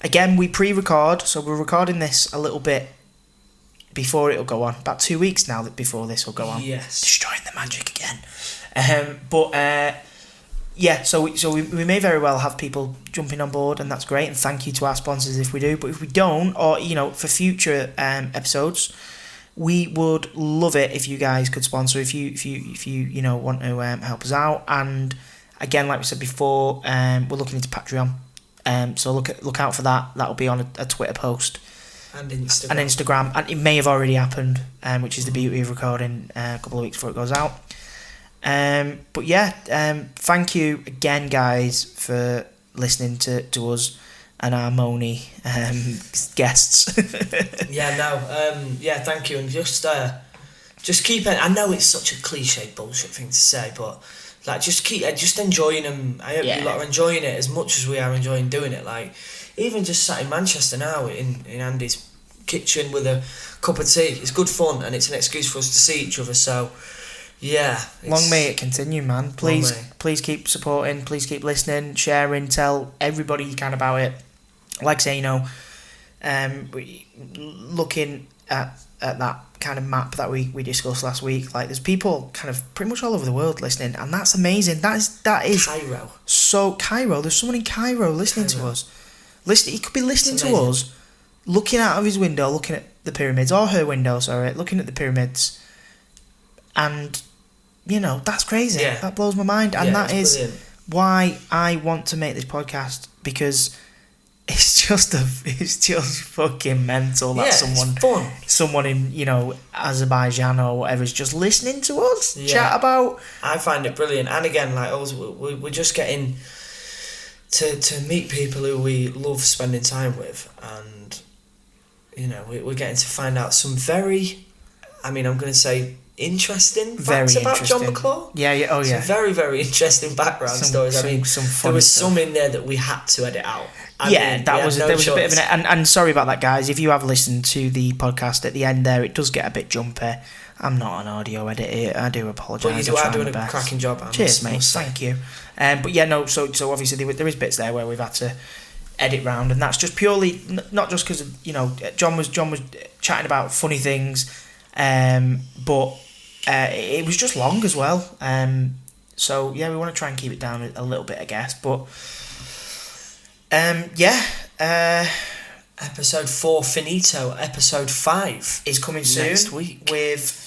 Again, we pre-record, so we're recording this a little bit before it'll go on. About 2 weeks now before this will go on. Yes. Destroying the magic again. So we may very well have people jumping on board, and that's great, and thank you to our sponsors if we do. But if we don't, or for future episodes, we would love it if you guys could sponsor. If you want to help us out. And again, like we said before, we're looking into Patreon. So look out for that. That'll be on a Twitter post and Instagram. And it may have already happened, which is the beauty of recording a couple of weeks before it goes out. Thank you again, guys, for listening to us and our moany guests. Thank you, and just keep it. I know it's such a cliche bullshit thing to say, but like just enjoying them. I hope you lot are enjoying it as much as we are enjoying doing it. Like even just sat in Manchester now in Andy's kitchen with a cup of tea, it's good fun, and it's an excuse for us to see each other. So. Yeah. Long may it continue, man. Please keep supporting. Please keep listening, sharing, tell everybody you can about it. Like I say, looking at that kind of map that we discussed last week, like there's people kind of pretty much all over the world listening, and that's amazing. That is Cairo. So Cairo, there's someone in Cairo listening to us. He could be listening to us, looking out of his window, looking at the pyramids, or her window, sorry, looking at the pyramids, and you know, that's crazy. Yeah. That blows my mind. And that is brilliant. why I want to make this podcast, because it's just fucking mental that It's fun. someone in, you know, Azerbaijan or whatever is just listening to us chat about. I find it brilliant. And again, like always, we're just getting to meet people who we love spending time with, and you know, we're getting to find out some very, I mean, I'm going to say interesting facts about Jon McClure. Yeah, oh yeah. Some very, very interesting background stories. I mean, there was some in there that we had to edit out. There was a bit of and sorry about that, guys. If you have listened to the podcast at the end there, it does get a bit jumpy. I'm not an audio editor. I do apologise. But you are doing a cracking job. Cheers, mate. Thank you. But yeah, no. So obviously there is bits there where we've had to edit round, and that's just purely not just because, you know, Jon was chatting about funny things, but it was just long as well. So yeah, we want to try and keep it down a little bit, I guess. But episode 4 finito. Episode 5 is coming soon next week with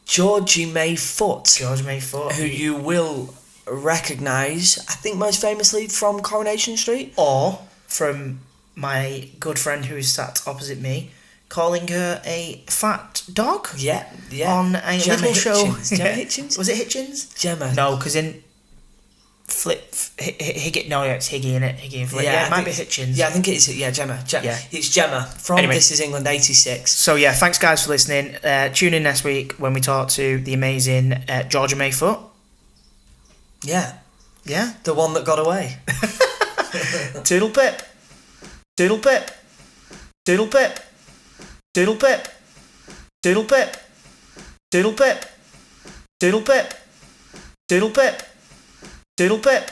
Georgie May Foote, who you will recognise, I think most famously from Coronation Street, or from my good friend who is sat opposite me, calling her a fat dog. Yeah. On a Gemma little show. Gemma Hitchens? Was it Hitchens? Gemma. No, because in Higgett. No, yeah, it's Higgy, innit? Higgy and Flip. Yeah, it might be Hitchens. Yeah, I think it is. Yeah, Gemma. Yeah. It's Gemma from Anyway. This Is England 86. So yeah, thanks guys for listening. Tune in next week when we talk to the amazing Georgia May Foote. Yeah. Yeah. The one that got away. Toodle pip. Toodle pip. Toodle pip. Toodle pip. Toodle pip. Toodle pip. Toodle pip. Toodle pip. Toodle pip.